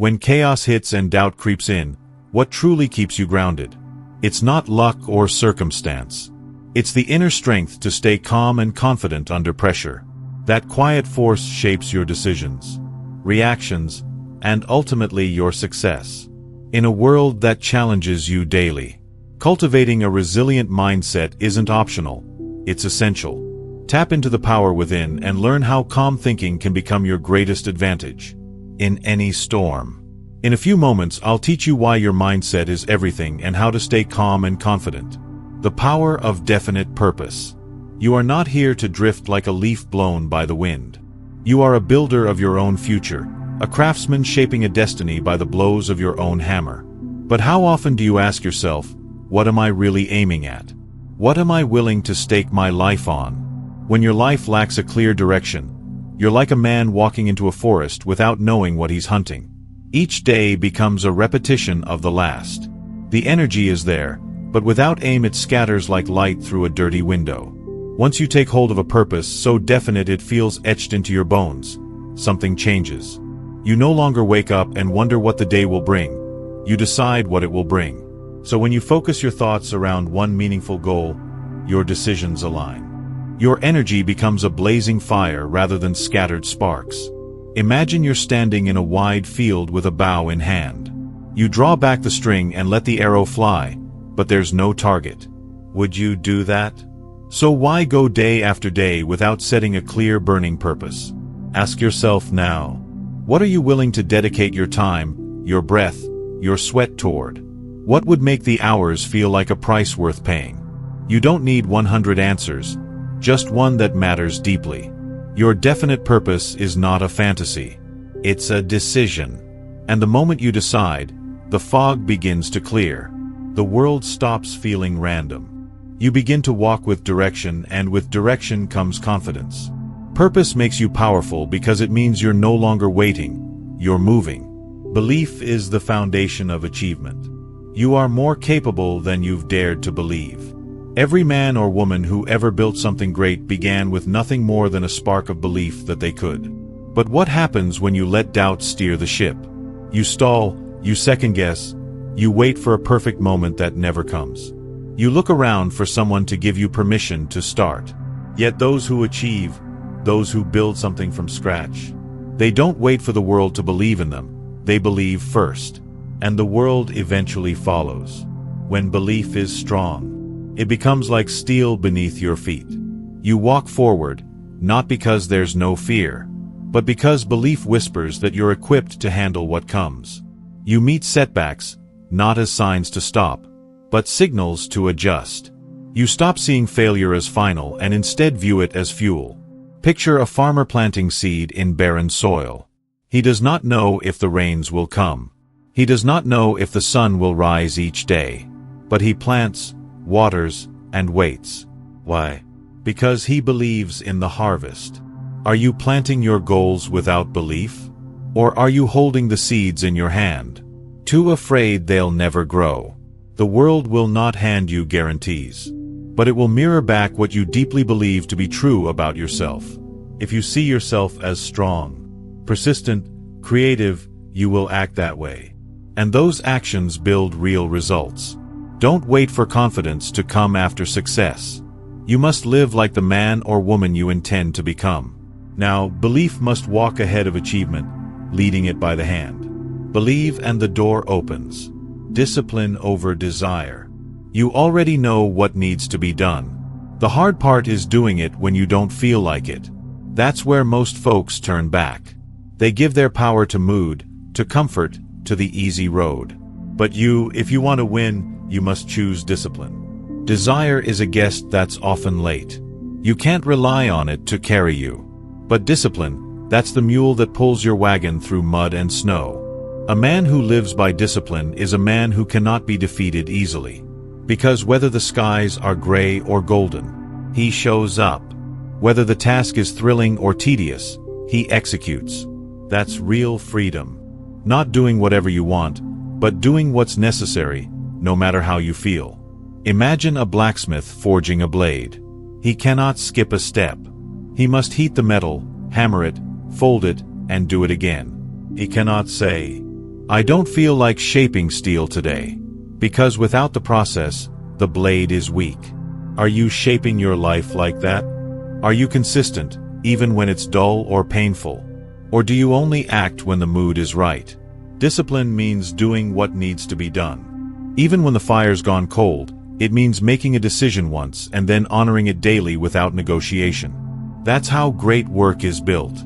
When chaos hits and doubt creeps in, what truly keeps you grounded? It's not luck or circumstance. It's the inner strength to stay calm and confident under pressure. That quiet force shapes your decisions, reactions, and ultimately your success. In a world that challenges you daily, cultivating a resilient mindset isn't optional, it's essential. Tap into the power within and learn how calm thinking can become your greatest advantage in any storm. In a few moments, I'll teach you why your mindset is everything and how to stay calm and confident. The power of definite purpose. You are not here to drift like a leaf blown by the wind. You are a builder of your own future, a craftsman shaping a destiny by the blows of your own hammer. But how often do you ask yourself, what am I really aiming at? What am I willing to stake my life on? When your life lacks a clear direction, you're like a man walking into a forest without knowing what he's hunting. Each day becomes a repetition of the last. The energy is there, but without aim it scatters like light through a dirty window. Once you take hold of a purpose so definite it feels etched into your bones, something changes. You no longer wake up and wonder what the day will bring. You decide what it will bring. So when you focus your thoughts around one meaningful goal, your decisions align. Your energy becomes a blazing fire rather than scattered sparks. Imagine you're standing in a wide field with a bow in hand. You draw back the string and let the arrow fly, but there's no target. Would you do that? So why go day after day without setting a clear burning purpose? Ask yourself now, what are you willing to dedicate your time, your breath, your sweat toward? What would make the hours feel like a price worth paying? You don't need 100 answers, just one that matters deeply. Your definite purpose is not a fantasy. It's a decision. And the moment you decide, the fog begins to clear. The world stops feeling random. You begin to walk with direction, and with direction comes confidence. Purpose makes you powerful because it means you're no longer waiting, you're moving. Belief is the foundation of achievement. You are more capable than you've dared to believe. Every man or woman who ever built something great began with nothing more than a spark of belief that they could. But what happens when you let doubt steer the ship? You stall, you second-guess, you wait for a perfect moment that never comes. You look around for someone to give you permission to start. Yet those who achieve, those who build something from scratch, they don't wait for the world to believe in them, they believe first. And the world eventually follows. When belief is strong, it becomes like steel beneath your feet. You walk forward, not because there's no fear, but because belief whispers that you're equipped to handle what comes. You meet setbacks, not as signs to stop, but signals to adjust. You stop seeing failure as final and instead view it as fuel. Picture a farmer planting seed in barren soil. He does not know if the rains will come. He does not know if the sun will rise each day. But he plants, waters, and waits. Why? Because he believes in the harvest. Are you planting your goals without belief? Or are you holding the seeds in your hand, too afraid they'll never grow? The world will not hand you guarantees, but it will mirror back what you deeply believe to be true about yourself. If you see yourself as strong, persistent, creative, you will act that way. And those actions build real results. Don't wait for confidence to come after success. You must live like the man or woman you intend to become. Now, belief must walk ahead of achievement, leading it by the hand. Believe and the door opens. Discipline over desire. You already know what needs to be done. The hard part is doing it when you don't feel like it. That's where most folks turn back. They give their power to mood, to comfort, to the easy road. But if you want to win, you must choose discipline. Desire is a guest that's often late. You can't rely on it to carry you. But discipline, that's the mule that pulls your wagon through mud and snow. A man who lives by discipline is a man who cannot be defeated easily. Because whether the skies are gray or golden, he shows up. Whether the task is thrilling or tedious, he executes. That's real freedom. Not doing whatever you want, but doing what's necessary, no matter how you feel. Imagine a blacksmith forging a blade. He cannot skip a step. He must heat the metal, hammer it, fold it, and do it again. He cannot say, I don't feel like shaping steel today. Because without the process, the blade is weak. Are you shaping your life like that? Are you consistent, even when it's dull or painful? Or do you only act when the mood is right? Discipline means doing what needs to be done. Even when the fire's gone cold, it means making a decision once and then honoring it daily without negotiation. That's how great work is built.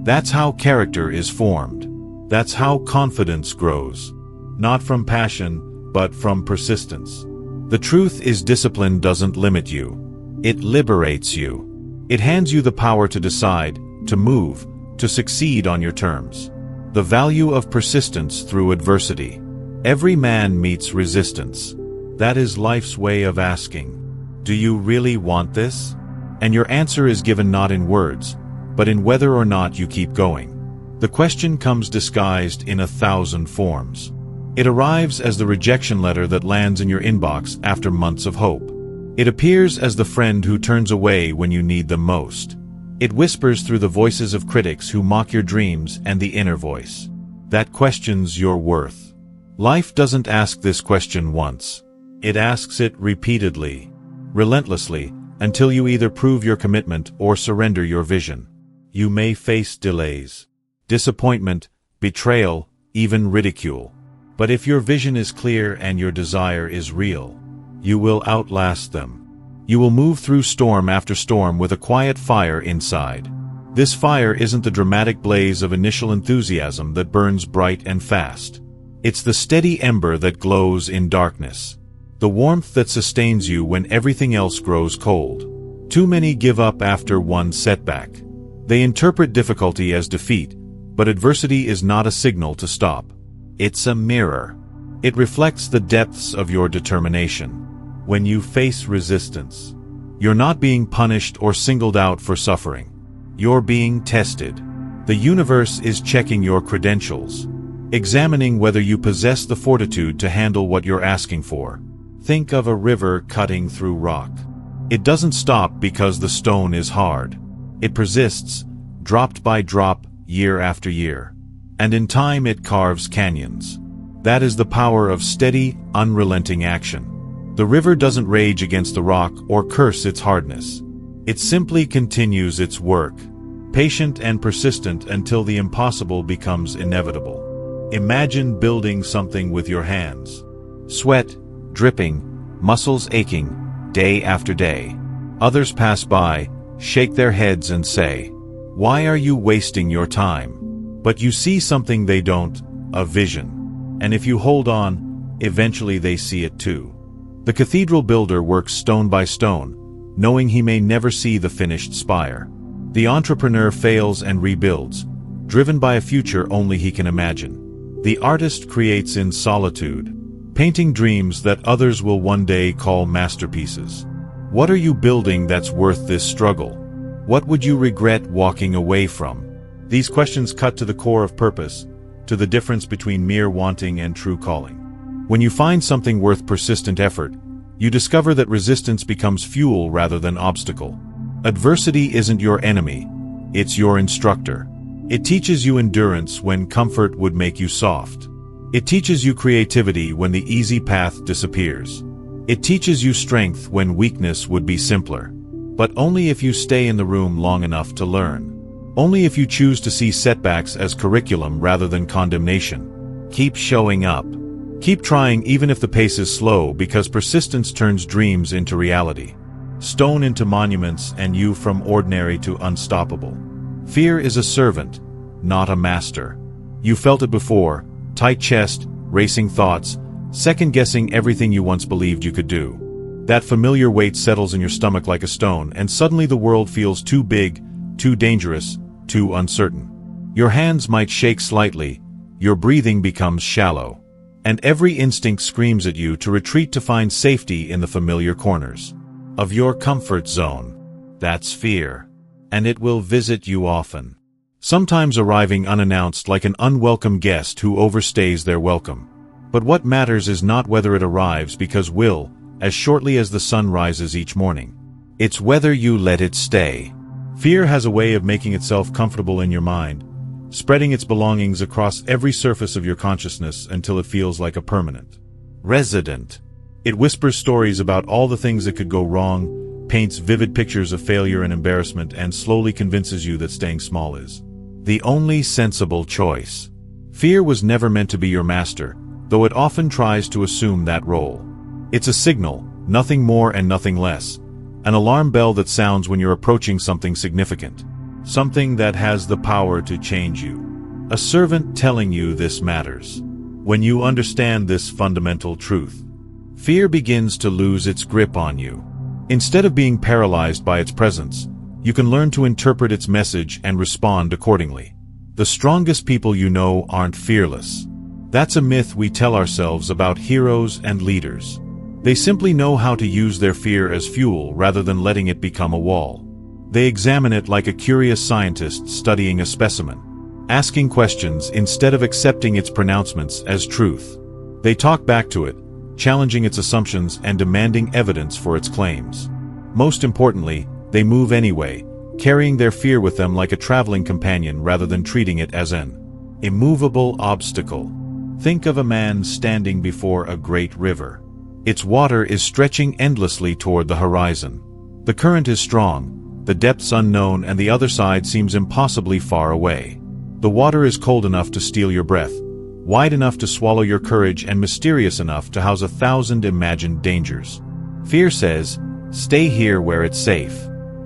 That's how character is formed. That's how confidence grows. Not from passion, but from persistence. The truth is, discipline doesn't limit you. It liberates you. It hands you the power to decide, to move, to succeed on your terms. The value of persistence through adversity. Every man meets resistance. That is life's way of asking, do you really want this? And your answer is given not in words, but in whether or not you keep going. The question comes disguised in 1,000 forms. It arrives as the rejection letter that lands in your inbox after months of hope. It appears as the friend who turns away when you need them most. It whispers through the voices of critics who mock your dreams and the inner voice that questions your worth. Life doesn't ask this question once. It asks it repeatedly, relentlessly, until you either prove your commitment or surrender your vision. You may face delays, disappointment, betrayal, even ridicule. But if your vision is clear and your desire is real, you will outlast them. You will move through storm after storm with a quiet fire inside. This fire isn't the dramatic blaze of initial enthusiasm that burns bright and fast. It's the steady ember that glows in darkness. The warmth that sustains you when everything else grows cold. Too many give up after one setback. They interpret difficulty as defeat, but adversity is not a signal to stop. It's a mirror. It reflects the depths of your determination. When you face resistance, you're not being punished or singled out for suffering. You're being tested. The universe is checking your credentials, examining whether you possess the fortitude to handle what you're asking for. Think of a river cutting through rock. It doesn't stop because the stone is hard. It persists, drop by drop, year after year. And in time it carves canyons. That is the power of steady, unrelenting action. The river doesn't rage against the rock or curse its hardness. It simply continues its work, patient and persistent until the impossible becomes inevitable. Imagine building something with your hands. Sweat, dripping, muscles aching, day after day. Others pass by, shake their heads and say, "Why are you wasting your time?" But you see something they don't, a vision. And if you hold on, eventually they see it too. The cathedral builder works stone by stone, knowing he may never see the finished spire. The entrepreneur fails and rebuilds, driven by a future only he can imagine. The artist creates in solitude, painting dreams that others will one day call masterpieces. What are you building that's worth this struggle? What would you regret walking away from? These questions cut to the core of purpose, to the difference between mere wanting and true calling. When you find something worth persistent effort, you discover that resistance becomes fuel rather than obstacle. Adversity isn't your enemy, it's your instructor. It teaches you endurance when comfort would make you soft. It teaches you creativity when the easy path disappears. It teaches you strength when weakness would be simpler. But only if you stay in the room long enough to learn. Only if you choose to see setbacks as curriculum rather than condemnation. Keep showing up. Keep trying even if the pace is slow, because persistence turns dreams into reality. Stone into monuments and you from ordinary to unstoppable. Fear is a servant, not a master. You felt it before, tight chest, racing thoughts, second-guessing everything you once believed you could do. That familiar weight settles in your stomach like a stone, and suddenly the world feels too big, too dangerous, too uncertain. Your hands might shake slightly, your breathing becomes shallow, and every instinct screams at you to retreat to find safety in the familiar corners of your comfort zone. That's fear, and it will visit you often. Sometimes arriving unannounced like an unwelcome guest who overstays their welcome. But what matters is not whether it arrives, because will, as shortly as the sun rises each morning. It's whether you let it stay. Fear has a way of making itself comfortable in your mind, spreading its belongings across every surface of your consciousness until it feels like a permanent resident. It whispers stories about all the things that could go wrong, paints vivid pictures of failure and embarrassment, and slowly convinces you that staying small is the only sensible choice. Fear was never meant to be your master, though it often tries to assume that role. It's a signal, nothing more and nothing less, an alarm bell that sounds when you're approaching something significant, something that has the power to change you. A servant telling you this matters. When you understand this fundamental truth, fear begins to lose its grip on you. Instead of being paralyzed by its presence, you can learn to interpret its message and respond accordingly. The strongest people you know aren't fearless. That's a myth we tell ourselves about heroes and leaders. They simply know how to use their fear as fuel rather than letting it become a wall. They examine it like a curious scientist studying a specimen, asking questions instead of accepting its pronouncements as truth. They talk back to it, challenging its assumptions and demanding evidence for its claims. Most importantly, they move anyway, carrying their fear with them like a traveling companion rather than treating it as an immovable obstacle. Think of a man standing before a great river. Its water is stretching endlessly toward the horizon. The current is strong, the depths unknown, and the other side seems impossibly far away. The water is cold enough to steal your breath, wide enough to swallow your courage, and mysterious enough to house 1,000 imagined dangers. Fear says, stay here where it's safe.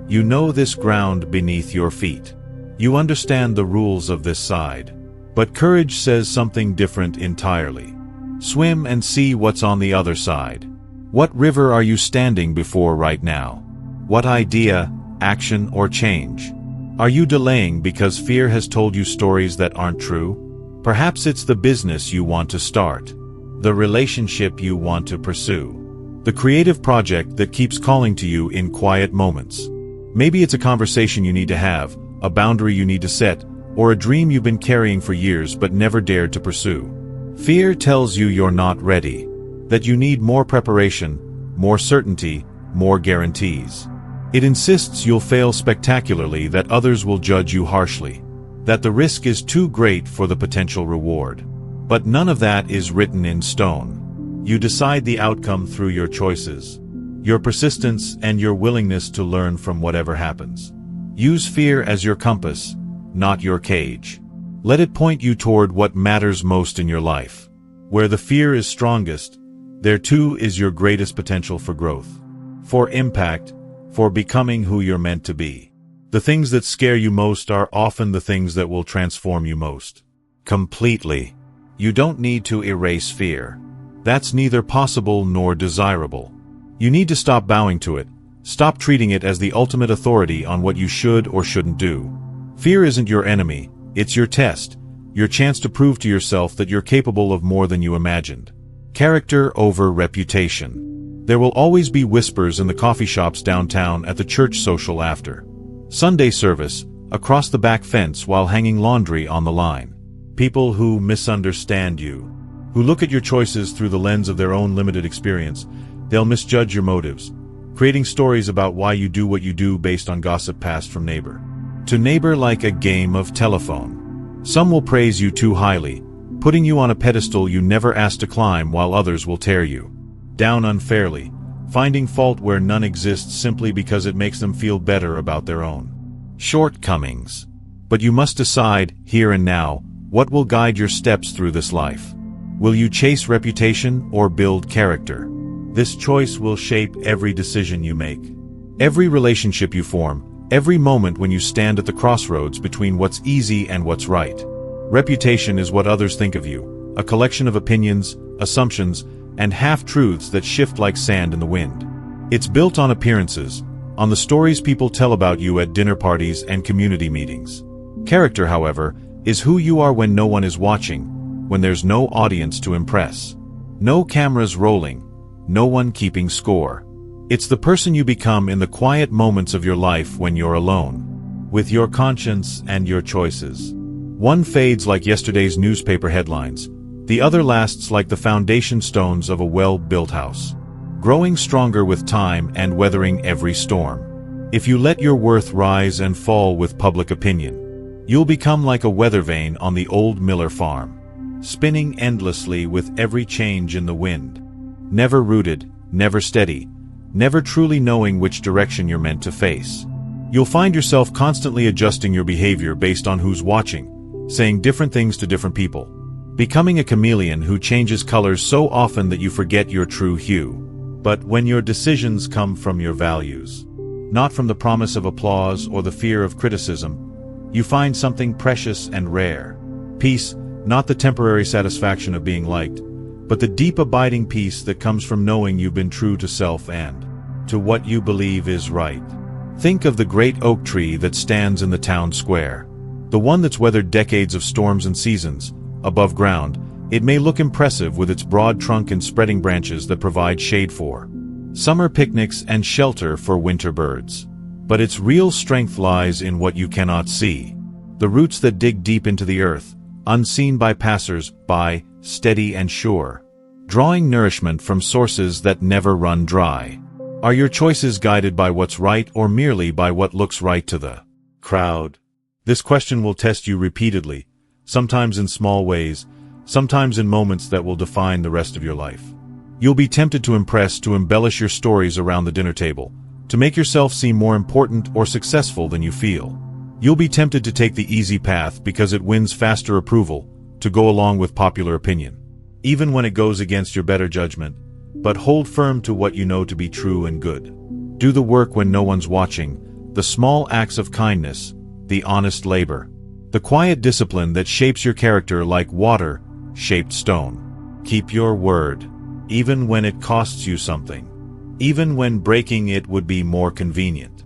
You know this ground beneath your feet. You understand the rules of this side. But courage says something different entirely. Swim and see what's on the other side. What river are you standing before right now? What idea, action, or change? Are you delaying because fear has told you stories that aren't true? Perhaps it's the business you want to start, the relationship you want to pursue, the creative project that keeps calling to you in quiet moments. Maybe it's a conversation you need to have, a boundary you need to set, or a dream you've been carrying for years but never dared to pursue. Fear tells you you're not ready, that you need more preparation, more certainty, more guarantees. It insists you'll fail spectacularly, that others will judge you harshly, that the risk is too great for the potential reward. But none of that is written in stone. You decide the outcome through your choices, your persistence, and your willingness to learn from whatever happens. Use fear as your compass, not your cage. Let it point you toward what matters most in your life. Where the fear is strongest, there too is your greatest potential for growth, for impact, for becoming who you're meant to be. The things that scare you most are often the things that will transform you most completely. You don't need to erase fear. That's neither possible nor desirable. You need to stop bowing to it, stop treating it as the ultimate authority on what you should or shouldn't do. Fear isn't your enemy. It's your test, your chance to prove to yourself that you're capable of more than you imagined. Character over reputation. There will always be whispers in the coffee shops downtown, at the church social after Sunday service, across the back fence while hanging laundry on the line. People who misunderstand you, who look at your choices through the lens of their own limited experience. They'll misjudge your motives, creating stories about why you do what you do based on gossip passed from neighbor to neighbor, like a game of telephone. Some will praise you too highly, putting you on a pedestal you never asked to climb, while others will tear you down unfairly, finding fault where none exists simply because it makes them feel better about their own shortcomings. But you must decide, here and now, what will guide your steps through this life. Will you chase reputation or build character? This choice will shape every decision you make, every relationship you form, every moment when you stand at the crossroads between what's easy and what's right. Reputation is what others think of you, a collection of opinions, assumptions, and half-truths that shift like sand in the wind. It's built on appearances, on the stories people tell about you at dinner parties and community meetings. Character, however, is who you are when no one is watching, when there's no audience to impress, no cameras rolling, no one keeping score. It's the person you become in the quiet moments of your life when you're alone, with your conscience and your choices. One fades like yesterday's newspaper headlines, the other lasts like the foundation stones of a well-built house, growing stronger with time and weathering every storm. If you let your worth rise and fall with public opinion, You'll become like a weather vane on the old Miller farm, spinning endlessly with every change in the wind. Never rooted, never steady, never truly knowing which direction you're meant to face. You'll find yourself constantly adjusting your behavior based on who's watching, saying different things to different people, becoming a chameleon who changes colors so often that you forget your true hue. But when your decisions come from your values, not from the promise of applause or the fear of criticism, you find something precious and rare. Peace, not the temporary satisfaction of being liked, but the deep abiding peace that comes from knowing you've been true to self and to what you believe is right. Think of the great oak tree that stands in the town square. The one that's weathered decades of storms and seasons. Above ground, it may look impressive with its broad trunk and spreading branches that provide shade for summer picnics and shelter for winter birds. But its real strength lies in what you cannot see. The roots that dig deep into the earth, unseen by passers-by, steady and sure, drawing nourishment from sources that never run dry. Are your choices guided by what's right or merely by what looks right to the crowd? This question will test you repeatedly, sometimes in small ways, sometimes in moments that will define the rest of your life. You'll be tempted to impress, to embellish your stories around the dinner table, to make yourself seem more important or successful than you feel. You'll be tempted to take the easy path because it wins faster approval, to go along with popular opinion, even when it goes against your better judgment. But hold firm to what you know to be true and good. Do the work when no one's watching, the small acts of kindness, the honest labor, the quiet discipline that shapes your character like water shaped stone. Keep your word, even when it costs you something, even when breaking it would be more convenient.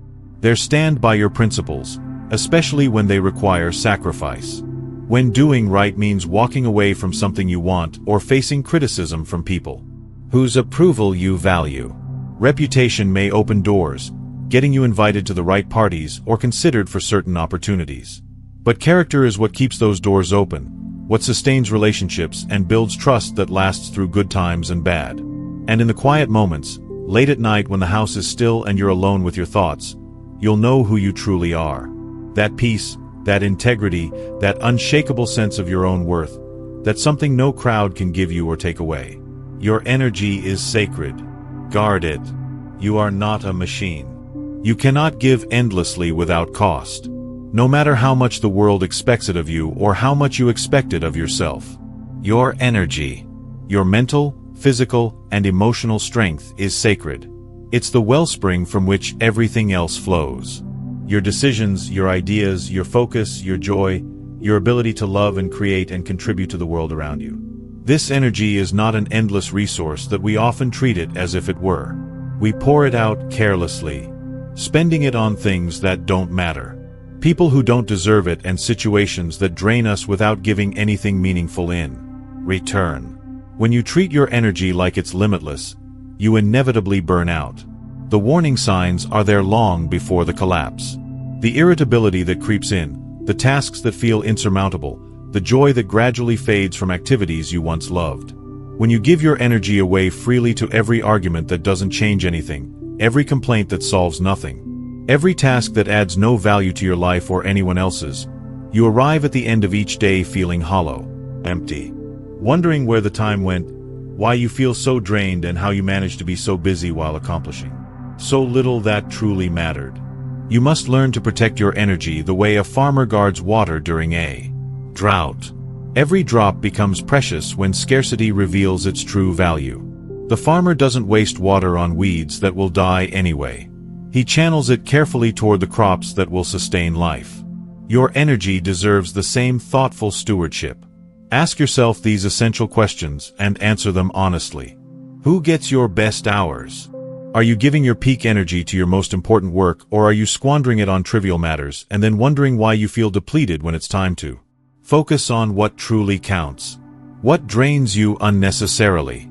Stand by your principles, especially when they require sacrifice. When doing right means walking away from something you want or facing criticism from people whose approval you value. Reputation may open doors, getting you invited to the right parties or considered for certain opportunities. But character is what keeps those doors open, what sustains relationships and builds trust that lasts through good times and bad. And in the quiet moments, late at night when the house is still and you're alone with your thoughts, you'll know who you truly are. That peace, that integrity, that unshakable sense of your own worth, that's something no crowd can give you or take away. Your energy is sacred. Guard it. You are not a machine. You cannot give endlessly without cost, no matter how much the world expects it of you or how much you expect it of yourself. Your energy, your mental, physical, and emotional strength is sacred. It's the wellspring from which everything else flows. Your decisions, your ideas, your focus, your joy, your ability to love and create and contribute to the world around you. This energy is not an endless resource that we often treat it as if it were. We pour it out carelessly, spending it on things that don't matter, people who don't deserve it, and situations that drain us without giving anything meaningful in return. When you treat your energy like it's limitless, you inevitably burn out. The warning signs are there long before the collapse. The irritability that creeps in, the tasks that feel insurmountable, the joy that gradually fades from activities you once loved. When you give your energy away freely to every argument that doesn't change anything, every complaint that solves nothing, every task that adds no value to your life or anyone else's, you arrive at the end of each day feeling hollow, empty, wondering where the time went, why you feel so drained, and how you managed to be so busy while accomplishing so little that truly mattered. You must learn to protect your energy the way a farmer guards water during a drought. Every drop becomes precious when scarcity reveals its true value. The farmer doesn't waste water on weeds that will die anyway. He channels it carefully toward the crops that will sustain life. Your energy deserves the same thoughtful stewardship. Ask yourself these essential questions and answer them honestly. Who gets your best hours? Are you giving your peak energy to your most important work, or are you squandering it on trivial matters and then wondering why you feel depleted when it's time to focus on what truly counts? What drains you unnecessarily?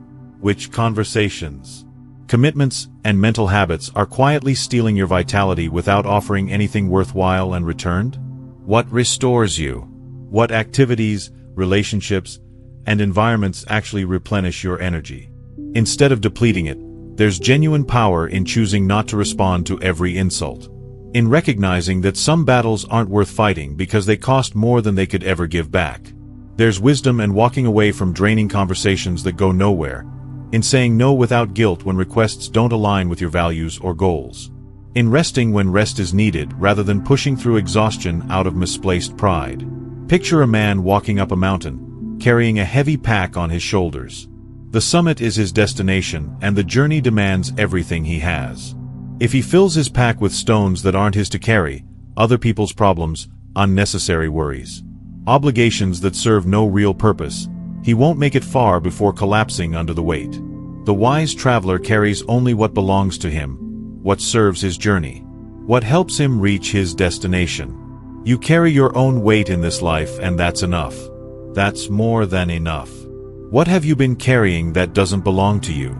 Which conversations, commitments, and mental habits are quietly stealing your vitality without offering anything worthwhile and returned? What restores you? What activities, relationships, and environments actually replenish your energy? Instead of depleting it, there's genuine power in choosing not to respond to every insult. in recognizing that some battles aren't worth fighting because they cost more than they could ever give back. There's wisdom in walking away from draining conversations that go nowhere, in saying no without guilt when requests don't align with your values or goals, in resting when rest is needed rather than pushing through exhaustion out of misplaced pride. Picture a man walking up a mountain, carrying a heavy pack on his shoulders. The summit is his destination, and the journey demands everything he has. If he fills his pack with stones that aren't his to carry, other people's problems, unnecessary worries, obligations that serve no real purpose, he won't make it far before collapsing under the weight. The wise traveler carries only what belongs to him, what serves his journey, what helps him reach his destination. You carry your own weight in this life, and that's enough. That's more than enough. What have you been carrying that doesn't belong to you?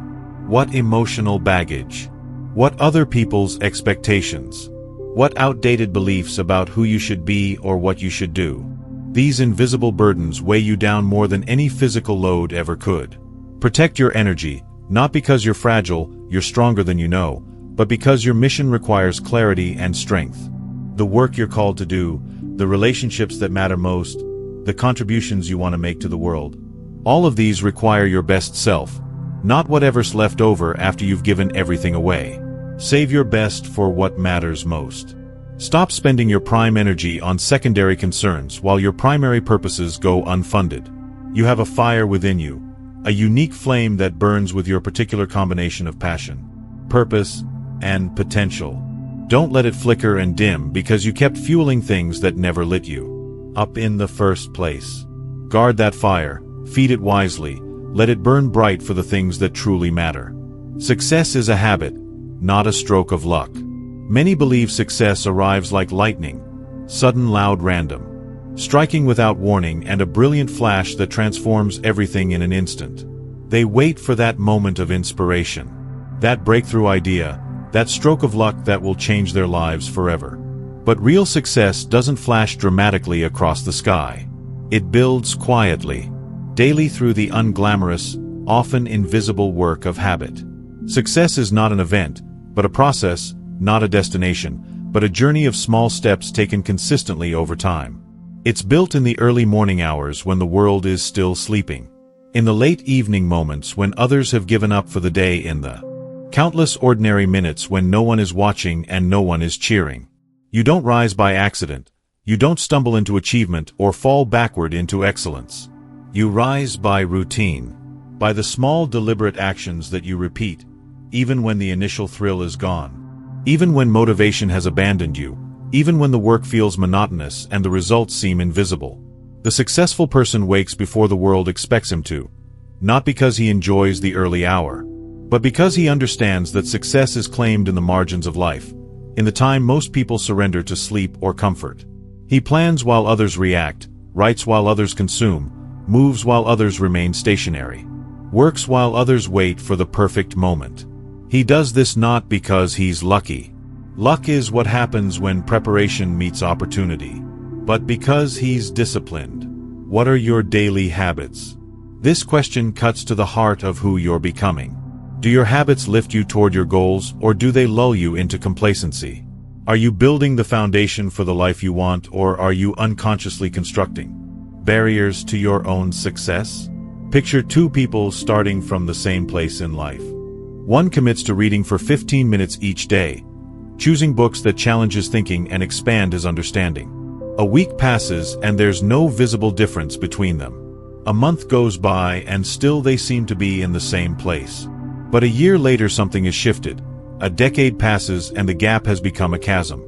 What emotional baggage? What other people's expectations? What outdated beliefs about who you should be or what you should do? These invisible burdens weigh you down more than any physical load ever could. Protect your energy, not because you're fragile, you're stronger than you know, but because your mission requires clarity and strength. The work you're called to do, the relationships that matter most, the contributions you want to make to the world. All of these require your best self, not whatever's left over after you've given everything away. Save your best for what matters most. Stop spending your prime energy on secondary concerns while your primary purposes go unfunded. You have a fire within you, a unique flame that burns with your particular combination of passion, purpose, and potential. Don't let it flicker and dim because you kept fueling things that never lit you up in the first place. Guard that fire, feed it wisely, let it burn bright for the things that truly matter. Success is a habit, not a stroke of luck. Many believe success arrives like lightning, sudden, loud, random, striking without warning, and a brilliant flash that transforms everything in an instant. They wait for that moment of inspiration, that breakthrough idea, that stroke of luck that will change their lives forever. But real success doesn't flash dramatically across the sky. It builds quietly, daily through the unglamorous, often invisible work of habit. Success is not an event, but a process, not a destination, but a journey of small steps taken consistently over time. It's built in the early morning hours when the world is still sleeping, in the late evening moments when others have given up for the day, in the countless ordinary minutes when no one is watching and no one is cheering. You don't rise by accident. You don't stumble into achievement or fall backward into excellence. You rise by routine, by the small deliberate actions that you repeat, even when the initial thrill is gone. Even when motivation has abandoned you, even when the work feels monotonous and the results seem invisible. The successful person wakes before the world expects him to, not because he enjoys the early hour, but because he understands that success is claimed in the margins of life, in the time most people surrender to sleep or comfort. He plans while others react, writes while others consume, moves while others remain stationary, works while others wait for the perfect moment. He does this not because he's lucky. Luck is what happens when preparation meets opportunity. But because he's disciplined. What are your daily habits? This question cuts to the heart of who you're becoming. Do your habits lift you toward your goals, or do they lull you into complacency? Are you building the foundation for the life you want, or are you unconsciously constructing barriers to your own success? Picture two people starting from the same place in life. One commits to reading for 15 minutes each day, choosing books that challenge his thinking and expand his understanding. A week passes and there's no visible difference between them. A month goes by and still they seem to be in the same place. But a year later something is shifted. A decade passes and the gap has become a chasm.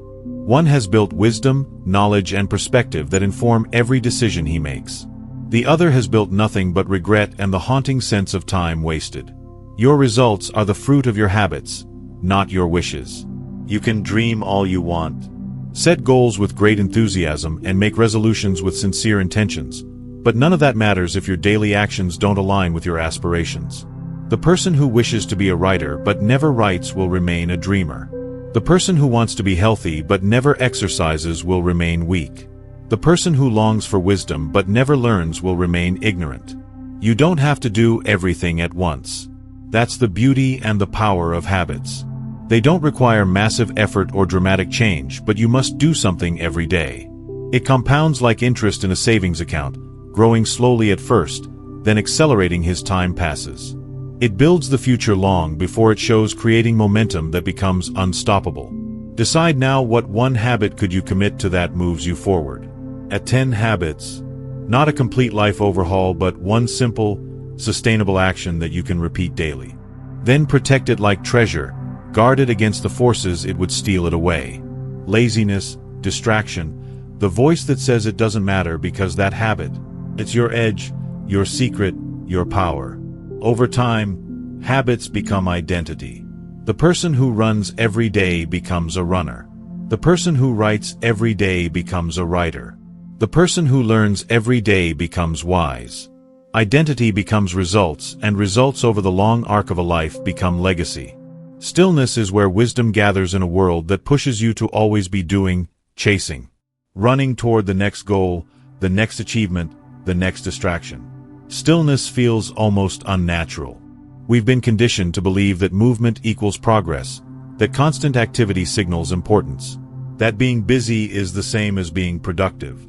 One has built wisdom, knowledge, and perspective that inform every decision he makes. The other has built nothing but regret and the haunting sense of time wasted. Your results are the fruit of your habits, not your wishes. You can dream all you want. Set goals with great enthusiasm and make resolutions with sincere intentions, but none of that matters if your daily actions don't align with your aspirations. The person who wishes to be a writer but never writes will remain a dreamer. The person who wants to be healthy but never exercises will remain weak. The person who longs for wisdom but never learns will remain ignorant. You don't have to do everything at once. That's the beauty and the power of habits. They don't require massive effort or dramatic change, but you must do something every day. It compounds like interest in a savings account, growing slowly at first, then accelerating as time passes. It builds the future long before it shows, creating momentum that becomes unstoppable. Decide now, what one habit could you commit to that moves you forward. At 10 habits, not a complete life overhaul, but one simple, sustainable action that you can repeat daily. Then protect it like treasure, guard it against the forces it would steal it away. Laziness, distraction, the voice that says it doesn't matter, because that habit, it's your edge, your secret, your power. Over time, habits become identity. The person who runs every day becomes a runner. The person who writes every day becomes a writer. The person who learns every day becomes wise. Identity becomes results, and results over the long arc of a life become legacy. Stillness is where wisdom gathers in a world that pushes you to always be doing, chasing, running toward the next goal, the next achievement, the next distraction. Stillness feels almost unnatural. We've been conditioned to believe that movement equals progress, that constant activity signals importance, that being busy is the same as being productive.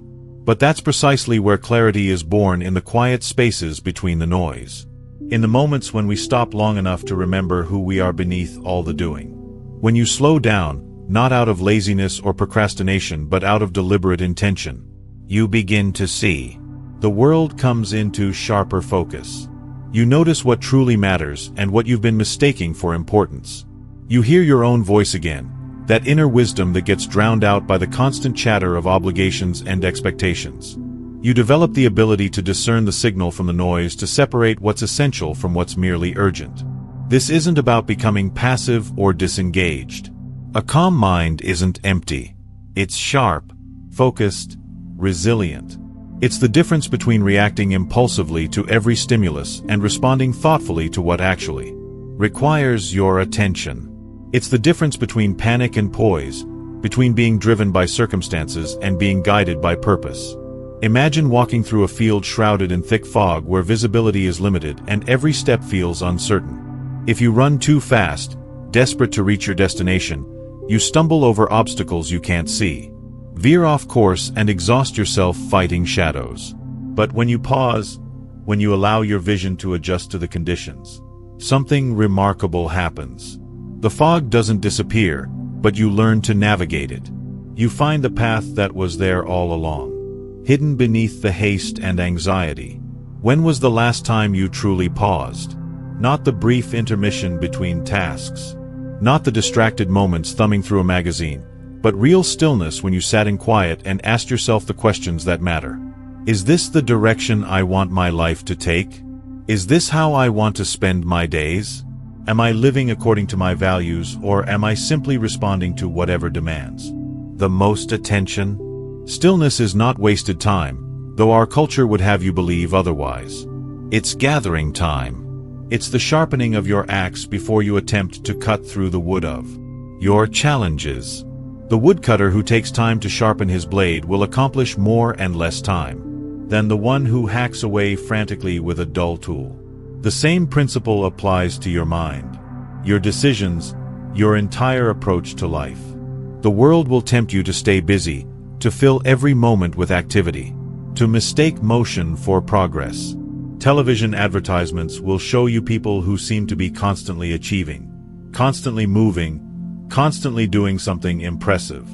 But that's precisely where clarity is born, in the quiet spaces between the noise. In the moments when we stop long enough to remember who we are beneath all the doing. When you slow down, not out of laziness or procrastination but out of deliberate intention, you begin to see. The world comes into sharper focus. You notice what truly matters and what you've been mistaking for importance. You hear your own voice again, that inner wisdom that gets drowned out by the constant chatter of obligations and expectations. You develop the ability to discern the signal from the noise, to separate what's essential from what's merely urgent. This isn't about becoming passive or disengaged. A calm mind isn't empty. It's sharp, focused, resilient. It's the difference between reacting impulsively to every stimulus and responding thoughtfully to what actually requires your attention. It's the difference between panic and poise, between being driven by circumstances and being guided by purpose. Imagine walking through a field shrouded in thick fog where visibility is limited and every step feels uncertain. If you run too fast, desperate to reach your destination, you stumble over obstacles you can't see. Veer off course and exhaust yourself fighting shadows. But when you pause, when you allow your vision to adjust to the conditions, something remarkable happens. The fog doesn't disappear, but you learn to navigate it. You find the path that was there all along, hidden beneath the haste and anxiety. When was the last time you truly paused? Not the brief intermission between tasks, not the distracted moments thumbing through a magazine, but real stillness when you sat in quiet and asked yourself the questions that matter. Is this the direction I want my life to take? Is this how I want to spend my days? Am I living according to my values, or am I simply responding to whatever demands the most attention? Stillness is not wasted time, though our culture would have you believe otherwise. It's gathering time. It's the sharpening of your axe before you attempt to cut through the wood of your challenges. The woodcutter who takes time to sharpen his blade will accomplish more in less time than the one who hacks away frantically with a dull tool. The same principle applies to your mind, your decisions, your entire approach to life. The world will tempt you to stay busy, to fill every moment with activity, to mistake motion for progress. Television advertisements will show you people who seem to be constantly achieving, constantly moving, constantly doing something impressive.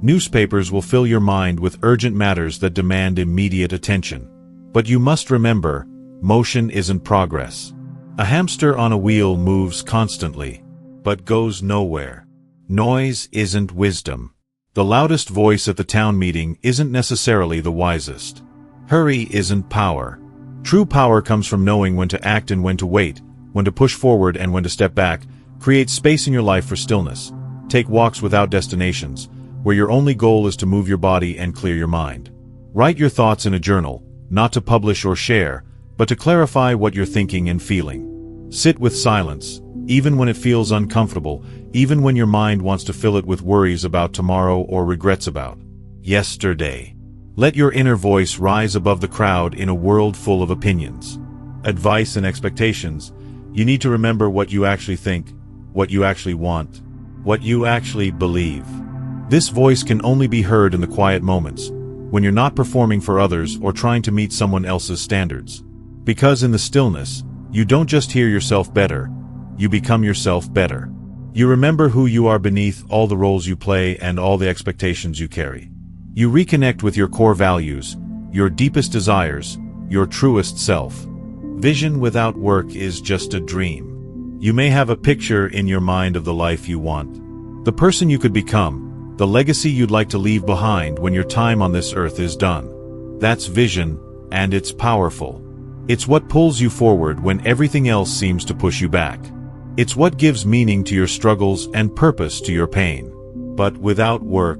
Newspapers will fill your mind with urgent matters that demand immediate attention. But you must remember, motion isn't progress. A hamster on a wheel moves constantly, but goes nowhere. Noise isn't wisdom. The loudest voice at the town meeting isn't necessarily the wisest. Hurry isn't power. True power comes from knowing when to act and when to wait, when to push forward and when to step back. Create space in your life for stillness. Take walks without destinations, where your only goal is to move your body and clear your mind. Write your thoughts in a journal, not to publish or share, but to clarify what you're thinking and feeling. Sit with silence, even when it feels uncomfortable, even when your mind wants to fill it with worries about tomorrow or regrets about yesterday. Let your inner voice rise above the crowd in a world full of opinions, advice and expectations. You need to remember what you actually think, what you actually want, what you actually believe. This voice can only be heard in the quiet moments, when you're not performing for others or trying to meet someone else's standards. Because in the stillness, you don't just hear yourself better, you become yourself better. You remember who you are beneath all the roles you play and all the expectations you carry. You reconnect with your core values, your deepest desires, your truest self. Vision without work is just a dream. You may have a picture in your mind of the life you want, the person you could become, the legacy you'd like to leave behind when your time on this earth is done. That's vision, and it's powerful. It's what pulls you forward when everything else seems to push you back. It's what gives meaning to your struggles and purpose to your pain. But without work,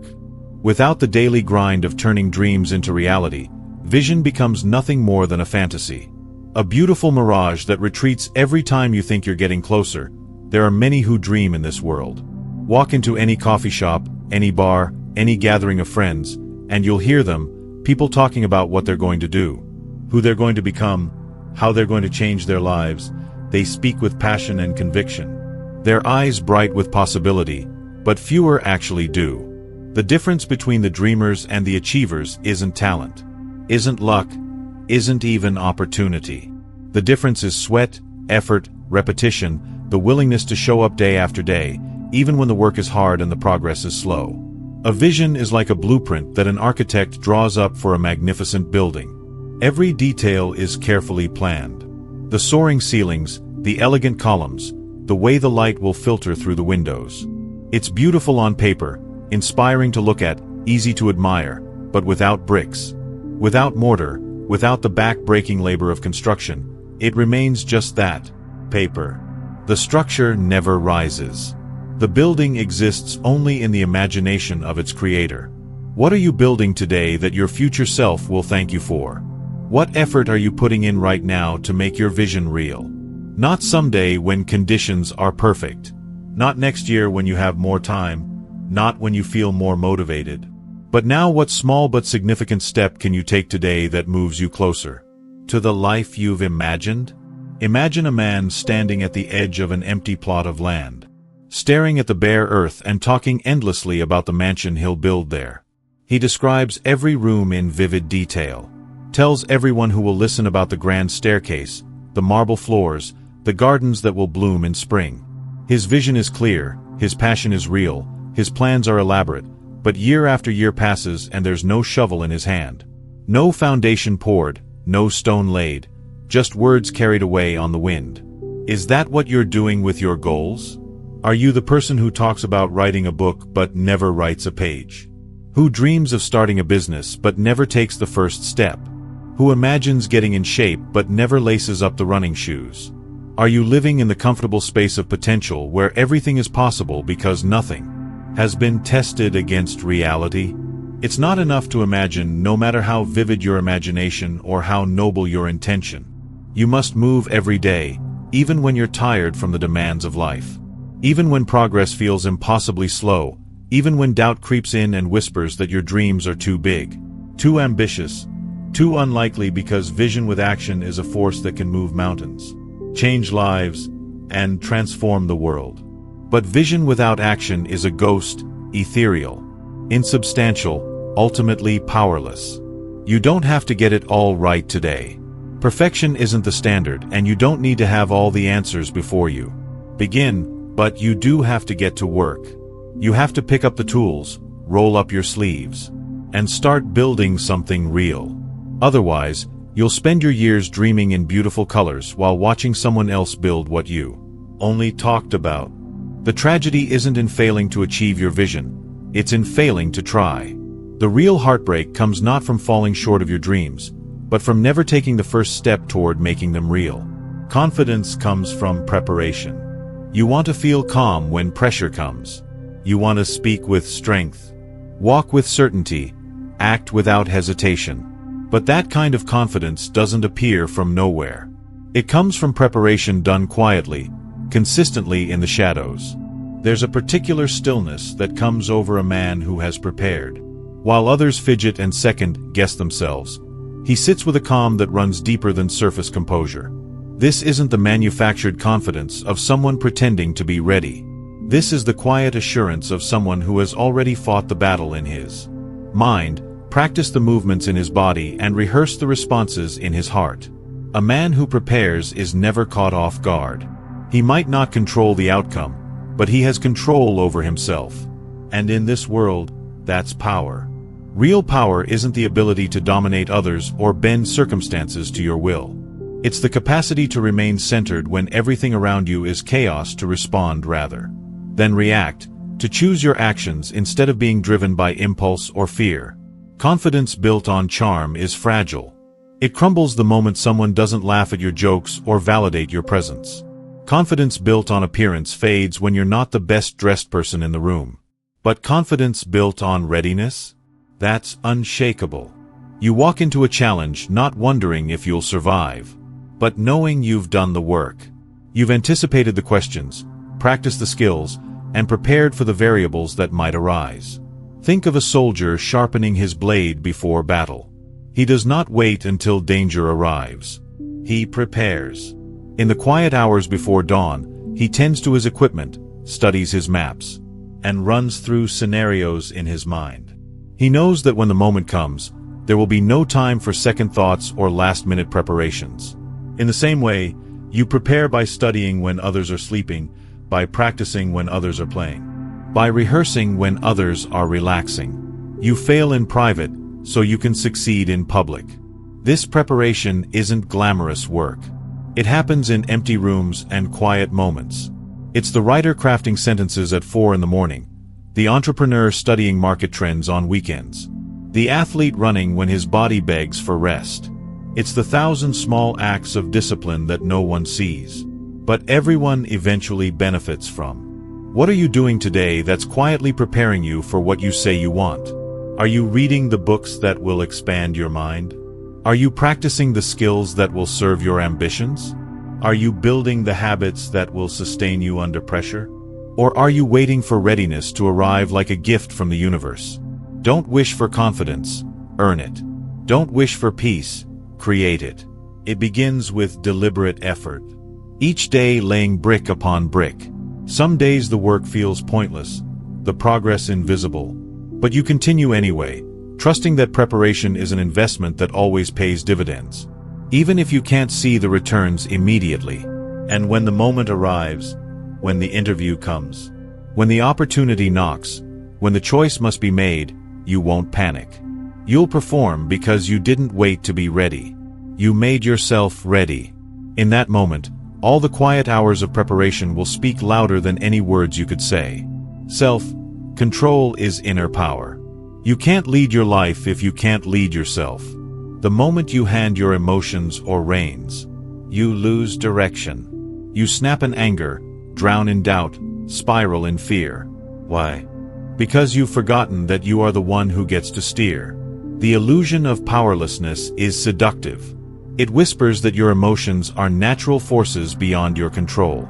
without the daily grind of turning dreams into reality, vision becomes nothing more than a fantasy. A beautiful mirage that retreats every time you think you're getting closer. There are many who dream in this world. Walk into any coffee shop, any bar, any gathering of friends, and you'll hear them, people talking about what they're going to do, who they're going to become, how they're going to change their lives. They speak with passion and conviction. Their eyes bright with possibility, but fewer actually do. The difference between the dreamers and the achievers isn't talent, isn't luck, isn't even opportunity. The difference is sweat, effort, repetition, the willingness to show up day after day, even when the work is hard and the progress is slow. A vision is like a blueprint that an architect draws up for a magnificent building. Every detail is carefully planned. The soaring ceilings, the elegant columns, the way the light will filter through the windows. It's beautiful on paper, inspiring to look at, easy to admire, but without bricks, without mortar, without the back-breaking labor of construction, it remains just that, paper. The structure never rises. The building exists only in the imagination of its creator. What are you building today that your future self will thank you for? What effort are you putting in right now to make your vision real? Not someday when conditions are perfect. Not next year when you have more time. Not when you feel more motivated. But now, what small but significant step can you take today that moves you closer to the life you've imagined? Imagine a man standing at the edge of an empty plot of land, staring at the bare earth and talking endlessly about the mansion he'll build there. He describes every room in vivid detail, tells everyone who will listen about the grand staircase, the marble floors, the gardens that will bloom in spring. His vision is clear, his passion is real, his plans are elaborate, but year after year passes and there's no shovel in his hand. No foundation poured, no stone laid, just words carried away on the wind. Is that what you're doing with your goals? Are you the person who talks about writing a book but never writes a page? Who dreams of starting a business but never takes the first step? Who imagines getting in shape but never laces up the running shoes? Are you living in the comfortable space of potential where everything is possible because nothing has been tested against reality? It's not enough to imagine, no matter how vivid your imagination or how noble your intention. You must move every day, even when you're tired from the demands of life. Even when progress feels impossibly slow, even when doubt creeps in and whispers that your dreams are too big, too ambitious, too unlikely, because vision with action is a force that can move mountains, change lives, and transform the world. But vision without action is a ghost, ethereal, insubstantial, ultimately powerless. You don't have to get it all right today. Perfection isn't the standard, and you don't need to have all the answers before you begin, but you do have to get to work. You have to pick up the tools, roll up your sleeves, and start building something real. Otherwise, you'll spend your years dreaming in beautiful colors while watching someone else build what you only talked about. The tragedy isn't in failing to achieve your vision, it's in failing to try. The real heartbreak comes not from falling short of your dreams, but from never taking the first step toward making them real. Confidence comes from preparation. You want to feel calm when pressure comes. You want to speak with strength, walk with certainty, act without hesitation. But that kind of confidence doesn't appear from nowhere. It comes from preparation done quietly, consistently in the shadows. There's a particular stillness that comes over a man who has prepared. While others fidget and second-guess themselves, he sits with a calm that runs deeper than surface composure. This isn't the manufactured confidence of someone pretending to be ready. This is the quiet assurance of someone who has already fought the battle in his mind, practiced the movements in his body, and rehearsed the responses in his heart. A man who prepares is never caught off guard. He might not control the outcome, but he has control over himself. And in this world, that's power. Real power isn't the ability to dominate others or bend circumstances to your will. It's the capacity to remain centered when everything around you is chaos, to respond rather than react, to choose your actions instead of being driven by impulse or fear. Confidence built on charm is fragile. It crumbles the moment someone doesn't laugh at your jokes or validate your presence. Confidence built on appearance fades when you're not the best-dressed person in the room. But confidence built on readiness? That's unshakable. You walk into a challenge not wondering if you'll survive, but knowing you've done the work. You've anticipated the questions, practiced the skills, and prepared for the variables that might arise. Think of a soldier sharpening his blade before battle. He does not wait until danger arrives. He prepares. In the quiet hours before dawn, he tends to his equipment, studies his maps, and runs through scenarios in his mind. He knows that when the moment comes, there will be no time for second thoughts or last-minute preparations. In the same way, you prepare by studying when others are sleeping, by practicing when others are playing, by rehearsing when others are relaxing. You fail in private so you can succeed in public. This preparation isn't glamorous work. It happens in empty rooms and quiet moments. It's the writer crafting sentences at 4 in the morning, the entrepreneur studying market trends on weekends, the athlete running when his body begs for rest. It's the 1,000 small acts of discipline that no one sees, but everyone eventually benefits from. What are you doing today that's quietly preparing you for what you say you want? Are you reading the books that will expand your mind? Are you practicing the skills that will serve your ambitions? Are you building the habits that will sustain you under pressure? Or are you waiting for readiness to arrive like a gift from the universe? Don't wish for confidence, earn it. Don't wish for peace, create it. It begins with deliberate effort. Each day laying brick upon brick. Some days the work feels pointless, the progress invisible. But you continue anyway, trusting that preparation is an investment that always pays dividends, even if you can't see the returns immediately. And when the moment arrives, when the interview comes, when the opportunity knocks, when the choice must be made, you won't panic. You'll perform because you didn't wait to be ready. You made yourself ready. In that moment, all the quiet hours of preparation will speak louder than any words you could say. Self-control is inner power. You can't lead your life if you can't lead yourself. The moment you hand your emotions or reins, you lose direction. You snap in anger, drown in doubt, spiral in fear. Why? Because you've forgotten that you are the one who gets to steer. The illusion of powerlessness is seductive. It whispers that your emotions are natural forces beyond your control.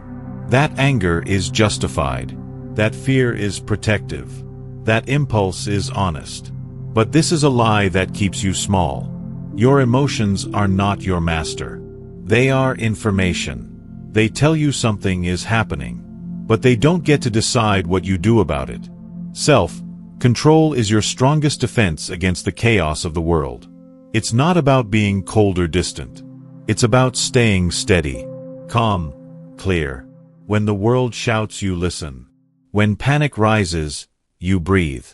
That anger is justified. That fear is protective. That impulse is honest. But this is a lie that keeps you small. Your emotions are not your master. They are information. They tell you something is happening, but they don't get to decide what you do about it. Self-control is your strongest defense against the chaos of the world. It's not about being cold or distant. It's about staying steady, calm, clear. When the world shouts, you listen. When panic rises, you breathe.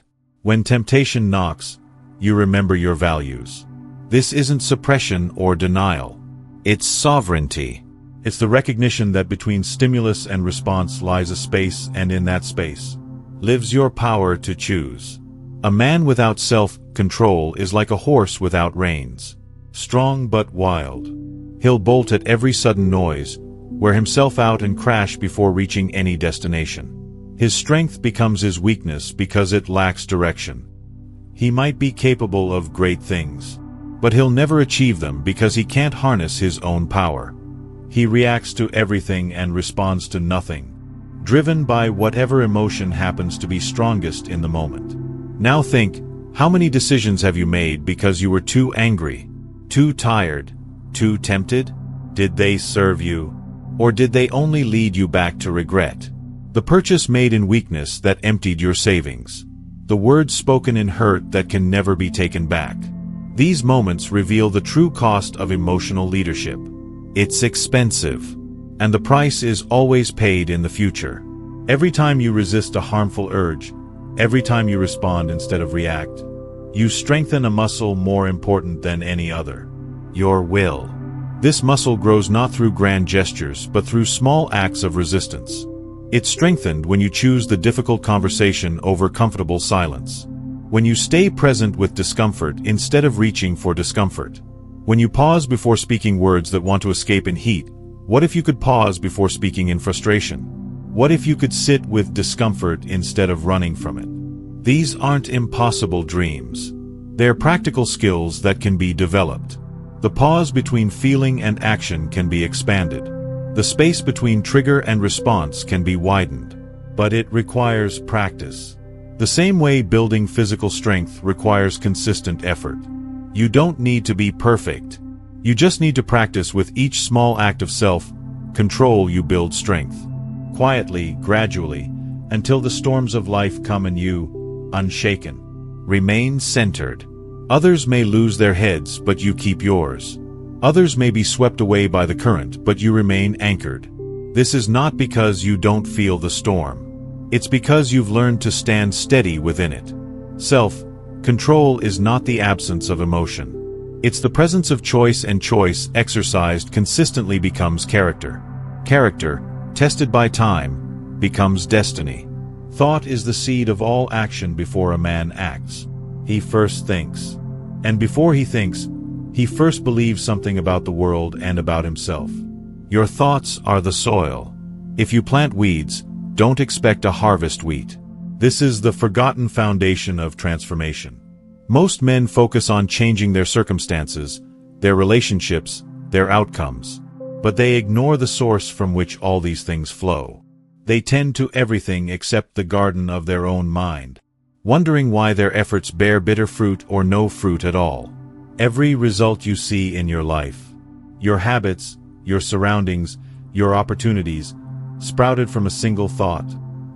When temptation knocks, you remember your values. This isn't suppression or denial. It's sovereignty. It's the recognition that between stimulus and response lies a space, and in that space lives your power to choose. A man without self-control is like a horse without reins. Strong but wild. He'll bolt at every sudden noise, wear himself out and crash before reaching any destination. His strength becomes his weakness because it lacks direction. He might be capable of great things, but he'll never achieve them because he can't harness his own power. He reacts to everything and responds to nothing, driven by whatever emotion happens to be strongest in the moment. Now think, how many decisions have you made because you were too angry, too tired, too tempted? Did they serve you? Or did they only lead you back to regret? The purchase made in weakness that emptied your savings. The words spoken in hurt that can never be taken back. These moments reveal the true cost of emotional leadership. It's expensive, and the price is always paid in the future. Every time you resist a harmful urge, every time you respond instead of react, you strengthen a muscle more important than any other: your will. This muscle grows not through grand gestures, but through small acts of resistance. It's strengthened when you choose the difficult conversation over comfortable silence. When you stay present with discomfort instead of reaching for discomfort. When you pause before speaking words that want to escape in heat. What if you could pause before speaking in frustration? What if you could sit with discomfort instead of running from it? These aren't impossible dreams. They're practical skills that can be developed. The pause between feeling and action can be expanded. The space between trigger and response can be widened. But it requires practice. The same way building physical strength requires consistent effort. You don't need to be perfect. You just need to practice. With each small act of self-control, you build strength. Quietly, gradually, until the storms of life come and you, unshaken, remain centered. Others may lose their heads, but you keep yours. Others may be swept away by the current, but you remain anchored. This is not because you don't feel the storm. It's because you've learned to stand steady within it. Self-control is not the absence of emotion. It's the presence of choice, and choice exercised consistently becomes character. Character, tested by time, becomes destiny. Thought is the seed of all action. Before a man acts, he first thinks. And before he thinks, he first believes something about the world and about himself. Your thoughts are the soil. If you plant weeds, don't expect to harvest wheat. This is the forgotten foundation of transformation. Most men focus on changing their circumstances, their relationships, their outcomes. But they ignore the source from which all these things flow. They tend to everything except the garden of their own mind, wondering why their efforts bear bitter fruit or no fruit at all. Every result you see in your life, your habits, your surroundings, your opportunities, sprouted from a single thought.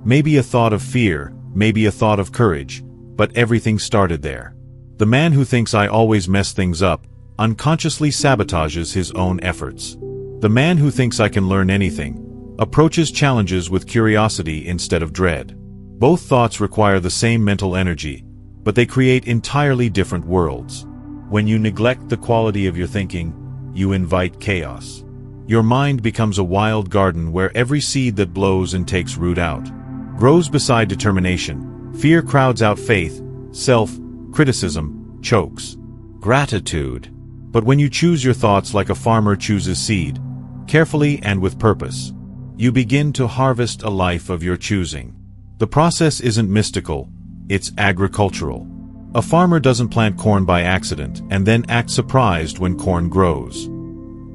Maybe a thought of fear, maybe a thought of courage, but everything started there. The man who thinks I always mess things up unconsciously sabotages his own efforts. The man who thinks I can learn anything approaches challenges with curiosity instead of dread. Both thoughts require the same mental energy, but they create entirely different worlds. When you neglect the quality of your thinking, you invite chaos. Your mind becomes a wild garden where every seed that blows and takes root out grows beside determination. Fear crowds out faith. Self-criticism chokes gratitude. But when you choose your thoughts like a farmer chooses seed, carefully and with purpose, you begin to harvest a life of your choosing. The process isn't mystical, it's agricultural. A farmer doesn't plant corn by accident and then act surprised when corn grows.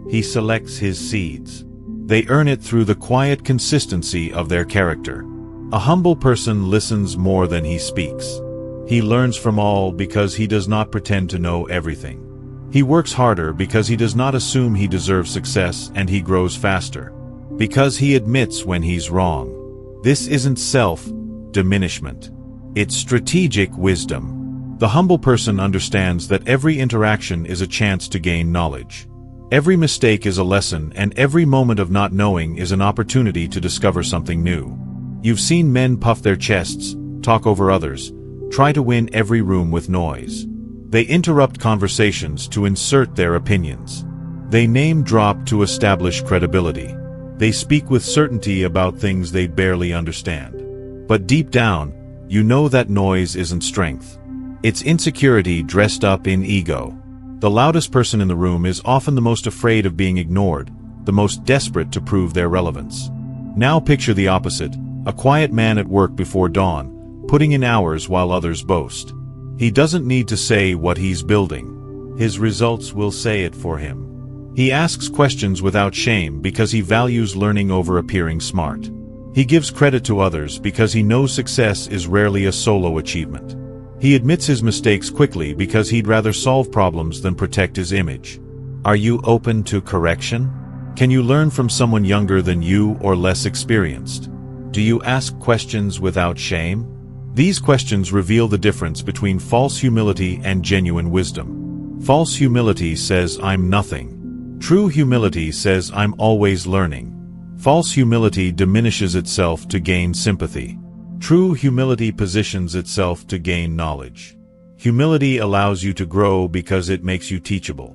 He selects his seeds. They earn it through the quiet consistency of their character. A humble person listens more than he speaks. He learns from all because he does not pretend to know everything. He works harder because he does not assume he deserves success, and he grows faster because he admits when he's wrong. This isn't self-diminishment. It's strategic wisdom. The humble person understands that every interaction is a chance to gain knowledge. Every mistake is a lesson, and every moment of not knowing is an opportunity to discover something new. You've seen men puff their chests, talk over others, try to win every room with noise. They interrupt conversations to insert their opinions. They name drop to establish credibility. They speak with certainty about things they barely understand. But deep down, you know that noise isn't strength. It's insecurity dressed up in ego. The loudest person in the room is often the most afraid of being ignored, the most desperate to prove their relevance. Now picture the opposite, a quiet man at work before dawn, putting in hours while others boast. He doesn't need to say what he's building. His results will say it for him. He asks questions without shame because he values learning over appearing smart. He gives credit to others because he knows success is rarely a solo achievement. He admits his mistakes quickly because he'd rather solve problems than protect his image. Are you open to correction? Can you learn from someone younger than you or less experienced? Do you ask questions without shame? These questions reveal the difference between false humility and genuine wisdom. False humility says, "I'm nothing." True humility says, "I'm always learning." False humility diminishes itself to gain sympathy. True humility positions itself to gain knowledge. Humility allows you to grow because it makes you teachable.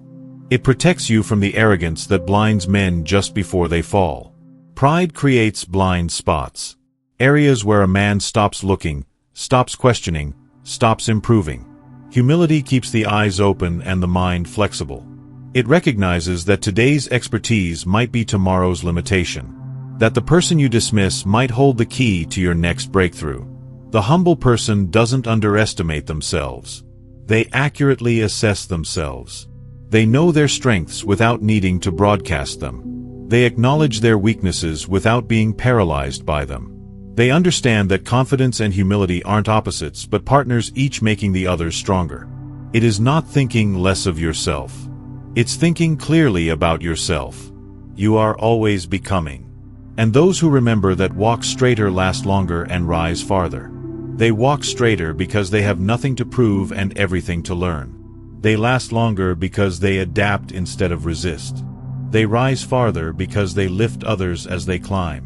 It protects you from the arrogance that blinds men just before they fall. Pride creates blind spots. Areas where a man stops looking, stops questioning, stops improving. Humility keeps the eyes open and the mind flexible. It recognizes that today's expertise might be tomorrow's limitation. That the person you dismiss might hold the key to your next breakthrough. The humble person doesn't underestimate themselves. They accurately assess themselves. They know their strengths without needing to broadcast them. They acknowledge their weaknesses without being paralyzed by them. They understand that confidence and humility aren't opposites but partners, each making the others stronger. It is not thinking less of yourself. It's thinking clearly about yourself. You are always becoming. And those who remember that walk straighter last longer and rise farther. They walk straighter because they have nothing to prove and everything to learn. They last longer because they adapt instead of resist. They rise farther because they lift others as they climb,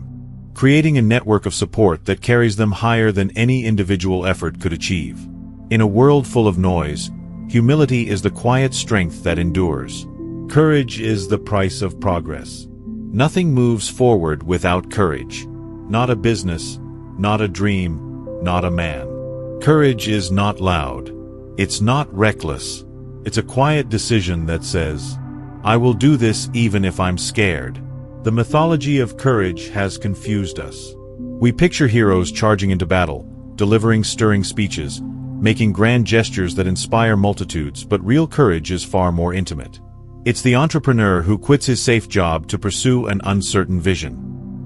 creating a network of support that carries them higher than any individual effort could achieve. In a world full of noise, humility is the quiet strength that endures. Courage is the price of progress. Nothing moves forward without courage. Not a business, not a dream, not a man. Courage is not loud. It's not reckless. It's a quiet decision that says, "I will do this even if I'm scared." The mythology of courage has confused us. We picture heroes charging into battle, delivering stirring speeches, making grand gestures that inspire multitudes, but real courage is far more intimate. It's the entrepreneur who quits his safe job to pursue an uncertain vision.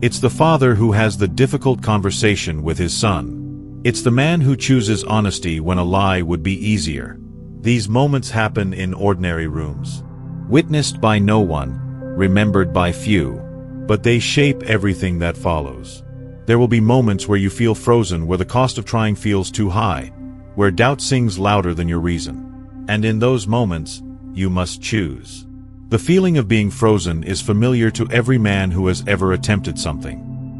It's the father who has the difficult conversation with his son. It's the man who chooses honesty when a lie would be easier. These moments happen in ordinary rooms, witnessed by no one, remembered by few, but they shape everything that follows. There will be moments where you feel frozen, where the cost of trying feels too high, where doubt sings louder than your reason. And in those moments, you must choose. The feeling of being frozen is familiar to every man who has ever attempted something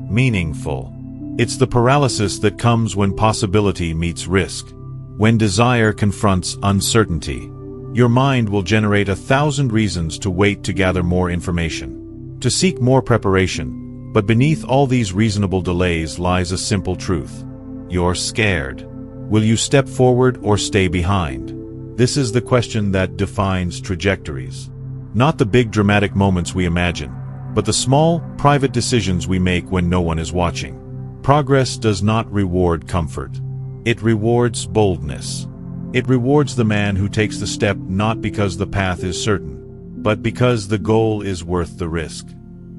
meaningful. It's the paralysis that comes when possibility meets risk, when desire confronts uncertainty. Your mind will generate 1,000 reasons to wait to gather more information, to seek more preparation, but beneath all these reasonable delays lies a simple truth. You're scared. Will you step forward or stay behind? This is the question that defines trajectories. Not the big dramatic moments we imagine, but the small, private decisions we make when no one is watching. Progress does not reward comfort. It rewards boldness. It rewards the man who takes the step not because the path is certain, but because the goal is worth the risk.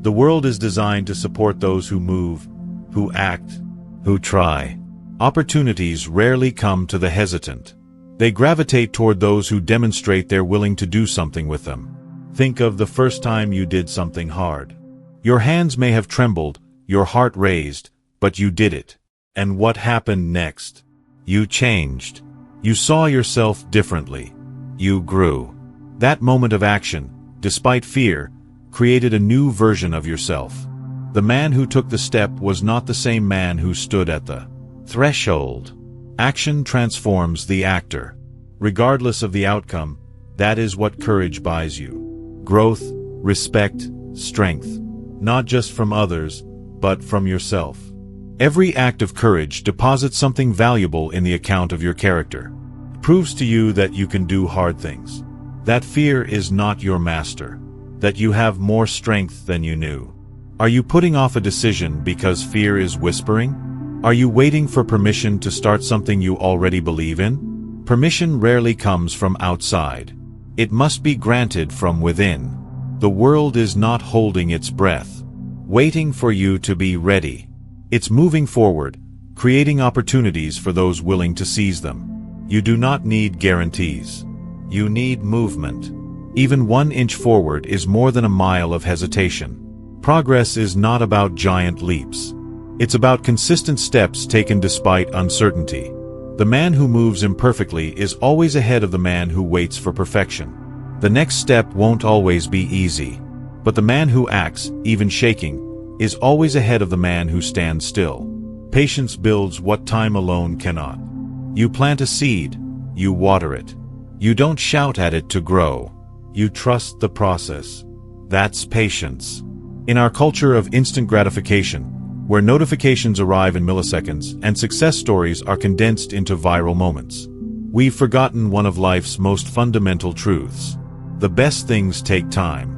The world is designed to support those who move, who act, who try. Opportunities rarely come to the hesitant. They gravitate toward those who demonstrate they're willing to do something with them. Think of the first time you did something hard. Your hands may have trembled, your heart raised, but you did it. And what happened next? You changed. You saw yourself differently. You grew. That moment of action, despite fear, created a new version of yourself. The man who took the step was not the same man who stood at the threshold. Action transforms the actor. Regardless of the outcome, that is what courage buys you. Growth, respect, strength. Not just from others, but from yourself. Every act of courage deposits something valuable in the account of your character. It proves to you that you can do hard things. That fear is not your master. That you have more strength than you knew. Are you putting off a decision because fear is whispering? Are you waiting for permission to start something you already believe in? Permission rarely comes from outside. It must be granted from within. The world is not holding its breath, waiting for you to be ready. It's moving forward, creating opportunities for those willing to seize them. You do not need guarantees. You need movement. Even 1 inch forward is more than a mile of hesitation. Progress is not about giant leaps. It's about consistent steps taken despite uncertainty. The man who moves imperfectly is always ahead of the man who waits for perfection. The next step won't always be easy, but the man who acts, even shaking, is always ahead of the man who stands still. Patience builds what time alone cannot. You plant a seed, you water it. You don't shout at it to grow. You trust the process. That's patience. In our culture of instant gratification, where notifications arrive in milliseconds and success stories are condensed into viral moments, we've forgotten one of life's most fundamental truths. The best things take time.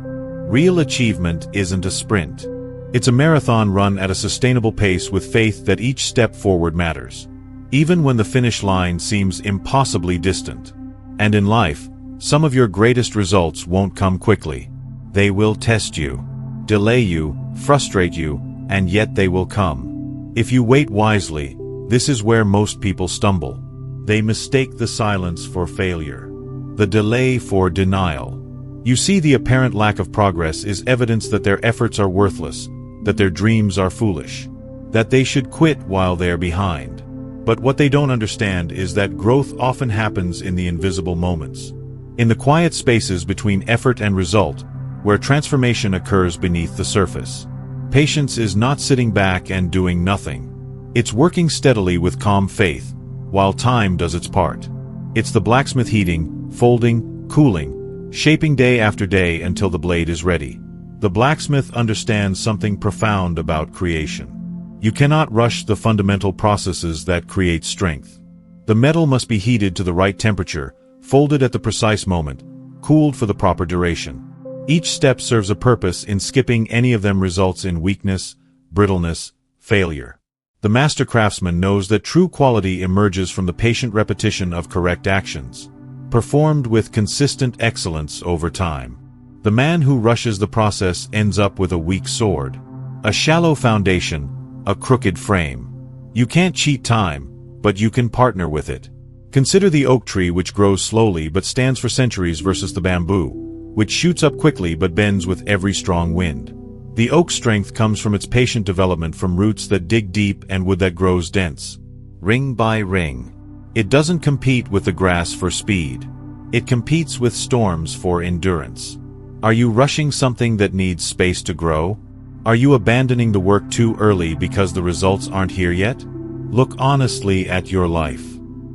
Real achievement isn't a sprint. It's a marathon run at a sustainable pace with faith that each step forward matters, even when the finish line seems impossibly distant. And in life, some of your greatest results won't come quickly. They will test you, delay you, frustrate you, and yet they will come. If you wait wisely, this is where most people stumble. They mistake the silence for failure, the delay for denial. You see, the apparent lack of progress is evidence that their efforts are worthless, that their dreams are foolish, that they should quit while they're behind. But what they don't understand is that growth often happens in the invisible moments, in the quiet spaces between effort and result, where transformation occurs beneath the surface. Patience is not sitting back and doing nothing. It's working steadily with calm faith, while time does its part. It's the blacksmith heating, folding, cooling, shaping day after day until the blade is ready. The blacksmith understands something profound about creation. You cannot rush the fundamental processes that create strength. The metal must be heated to the right temperature, folded at the precise moment, cooled for the proper duration. Each step serves a purpose, in skipping any of them results in weakness, brittleness, failure. The master craftsman knows that true quality emerges from the patient repetition of correct actions, performed with consistent excellence over time. The man who rushes the process ends up with a weak sword, a shallow foundation, a crooked frame. You can't cheat time, but you can partner with it. Consider the oak tree, which grows slowly but stands for centuries, versus the bamboo, which shoots up quickly but bends with every strong wind. The oak's strength comes from its patient development, from roots that dig deep and wood that grows dense, ring by ring. It doesn't compete with the grass for speed. It competes with storms for endurance. Are you rushing something that needs space to grow? Are you abandoning the work too early because the results aren't here yet? Look honestly at your life.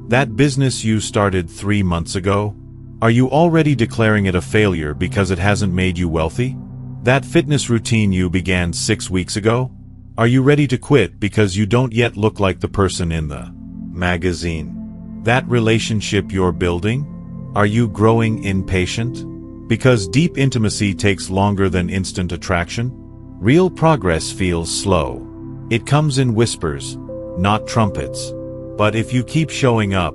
That business you started 3 months ago? Are you already declaring it a failure because it hasn't made you wealthy? That fitness routine you began 6 weeks ago? Are you ready to quit because you don't yet look like the person in the magazine? That relationship you're building? Are you growing impatient? Because deep intimacy takes longer than instant attraction? Real progress feels slow. It comes in whispers, not trumpets. But if you keep showing up,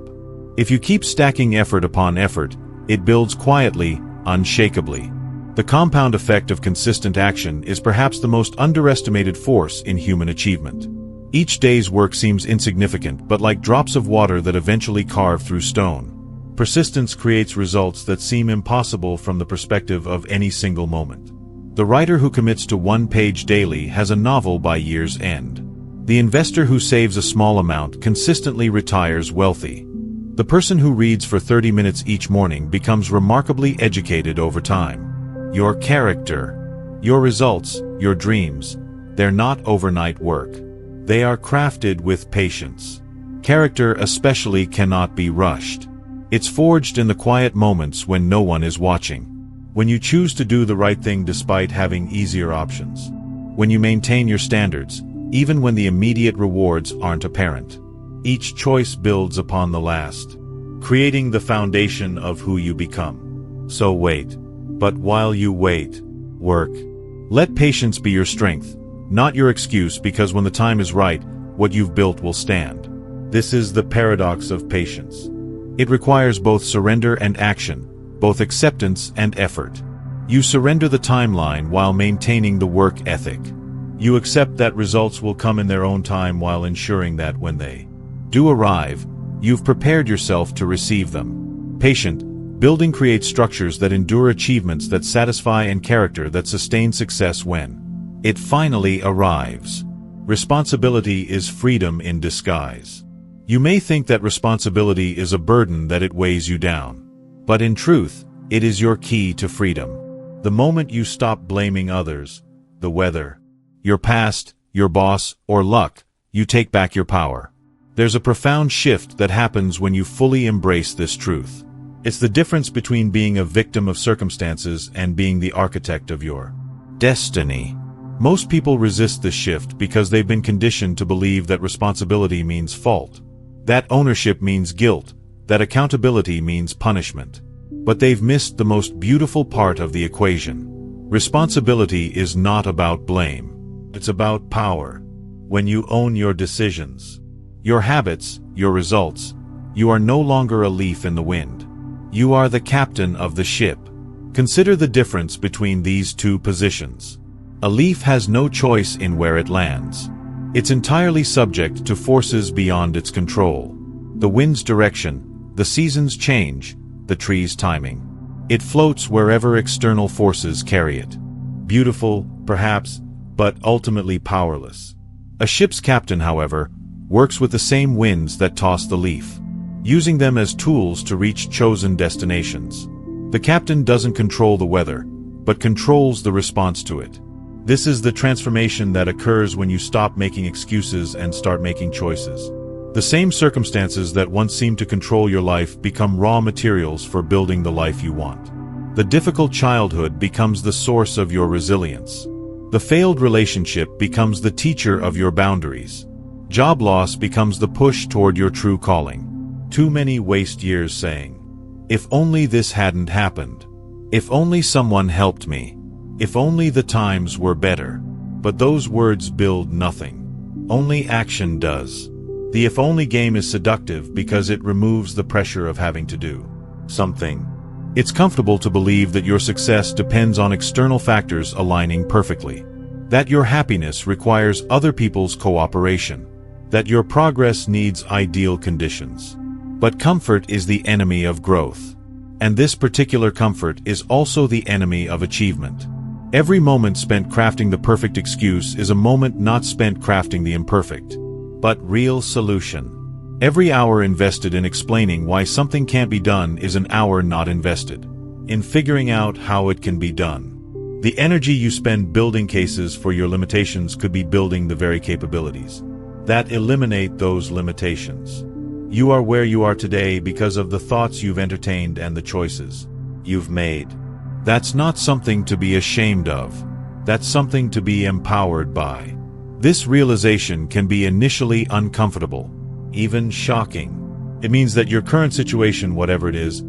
if you keep stacking effort upon effort, it builds quietly, unshakably. The compound effect of consistent action is perhaps the most underestimated force in human achievement. Each day's work seems insignificant, but like drops of water that eventually carve through stone. Persistence creates results that seem impossible from the perspective of any single moment. The writer who commits to 1 page daily has a novel by year's end. The investor who saves a small amount consistently retires wealthy. The person who reads for 30 minutes each morning becomes remarkably educated over time. Your character, your results, your dreams, they're not overnight work. They are crafted with patience. Character especially cannot be rushed. It's forged in the quiet moments when no one is watching. When you choose to do the right thing despite having easier options. When you maintain your standards, even when the immediate rewards aren't apparent. Each choice builds upon the last, creating the foundation of who you become. So wait. But while you wait, work. Let patience be your strength, not your excuse, because when the time is right, what you've built will stand. This is the paradox of patience. It requires both surrender and action, both acceptance and effort. You surrender the timeline while maintaining the work ethic. You accept that results will come in their own time while ensuring that when they do arrive, you've prepared yourself to receive them. Patient building creates structures that endure, achievements that satisfy, and character that sustains success when it finally arrives. Responsibility is freedom in disguise. You may think that responsibility is a burden, that it weighs you down. But in truth, it is your key to freedom. The moment you stop blaming others, the weather, your past, your boss, or luck, you take back your power. There's a profound shift that happens when you fully embrace this truth. It's the difference between being a victim of circumstances and being the architect of your destiny. Most people resist this shift because they've been conditioned to believe that responsibility means fault, that ownership means guilt, that accountability means punishment. But they've missed the most beautiful part of the equation. Responsibility is not about blame. It's about power. When you own your decisions, your habits, your results, you are no longer a leaf in the wind. You are the captain of the ship. Consider the difference between these two positions. A leaf has no choice in where it lands. It's entirely subject to forces beyond its control. The wind's direction, the season's change, the tree's timing. It floats wherever external forces carry it. Beautiful, perhaps, but ultimately powerless. A ship's captain, however, works with the same winds that toss the leaf, using them as tools to reach chosen destinations. The captain doesn't control the weather, but controls the response to it. This is the transformation that occurs when you stop making excuses and start making choices. The same circumstances that once seemed to control your life become raw materials for building the life you want. The difficult childhood becomes the source of your resilience. The failed relationship becomes the teacher of your boundaries. Job loss becomes the push toward your true calling. Too many waste years saying, "If only this hadn't happened. If only someone helped me. If only the times were better." But those words build nothing. Only action does. The if only game is seductive because it removes the pressure of having to do something. It's comfortable to believe that your success depends on external factors aligning perfectly, that your happiness requires other people's cooperation, that your progress needs ideal conditions. But comfort is the enemy of growth. And this particular comfort is also the enemy of achievement. Every moment spent crafting the perfect excuse is a moment not spent crafting the imperfect, but real solution. Every hour invested in explaining why something can't be done is an hour not invested in figuring out how it can be done. The energy you spend building cases for your limitations could be building the very capabilities that eliminate those limitations. You are where you are today because of the thoughts you've entertained and the choices you've made. That's not something to be ashamed of. That's something to be empowered by. This realization can be initially uncomfortable, even shocking. It means that your current situation, whatever it is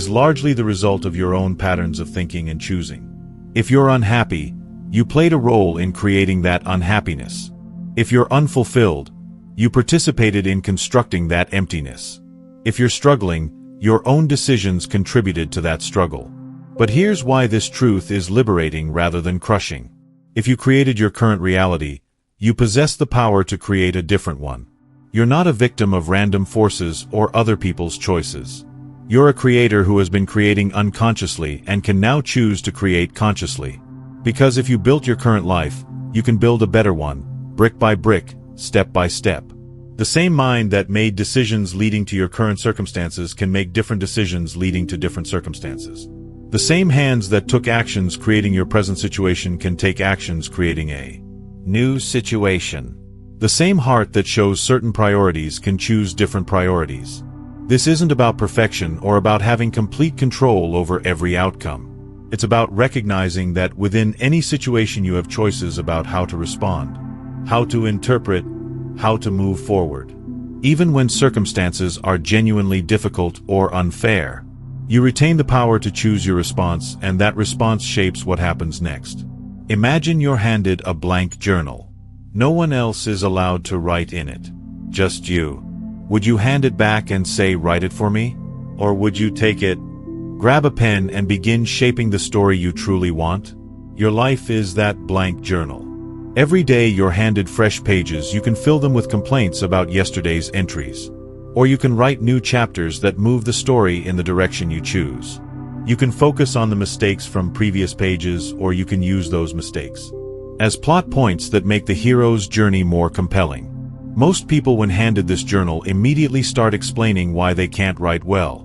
largely the result of your own patterns of thinking and choosing. If you're unhappy, you played a role in creating that unhappiness. If you're unfulfilled, you participated in constructing that emptiness. If you're struggling, your own decisions contributed to that struggle. But here's why this truth is liberating rather than crushing. If you created your current reality, you possess the power to create a different one. You're not a victim of random forces or other people's choices. You're a creator who has been creating unconsciously and can now choose to create consciously. Because if you built your current life, you can build a better one, brick by brick, step by step. The same mind that made decisions leading to your current circumstances can make different decisions leading to different circumstances. The same hands that took actions creating your present situation can take actions creating a new situation. The same heart that shows certain priorities can choose different priorities. This isn't about perfection or about having complete control over every outcome. It's about recognizing that within any situation you have choices about how to respond, how to interpret, how to move forward. Even when circumstances are genuinely difficult or unfair, you retain the power to choose your response, and that response shapes what happens next. Imagine you're handed a blank journal. No one else is allowed to write in it. Just you. Would you hand it back and say, "Write it for me"? Or would you take it, grab a pen, and begin shaping the story you truly want? Your life is that blank journal. Every day you're handed fresh pages. You can fill them with complaints about yesterday's entries. Or you can write new chapters that move the story in the direction you choose. You can focus on the mistakes from previous pages, or you can use those mistakes as plot points that make the hero's journey more compelling. Most people, when handed this journal, immediately start explaining why they can't write well,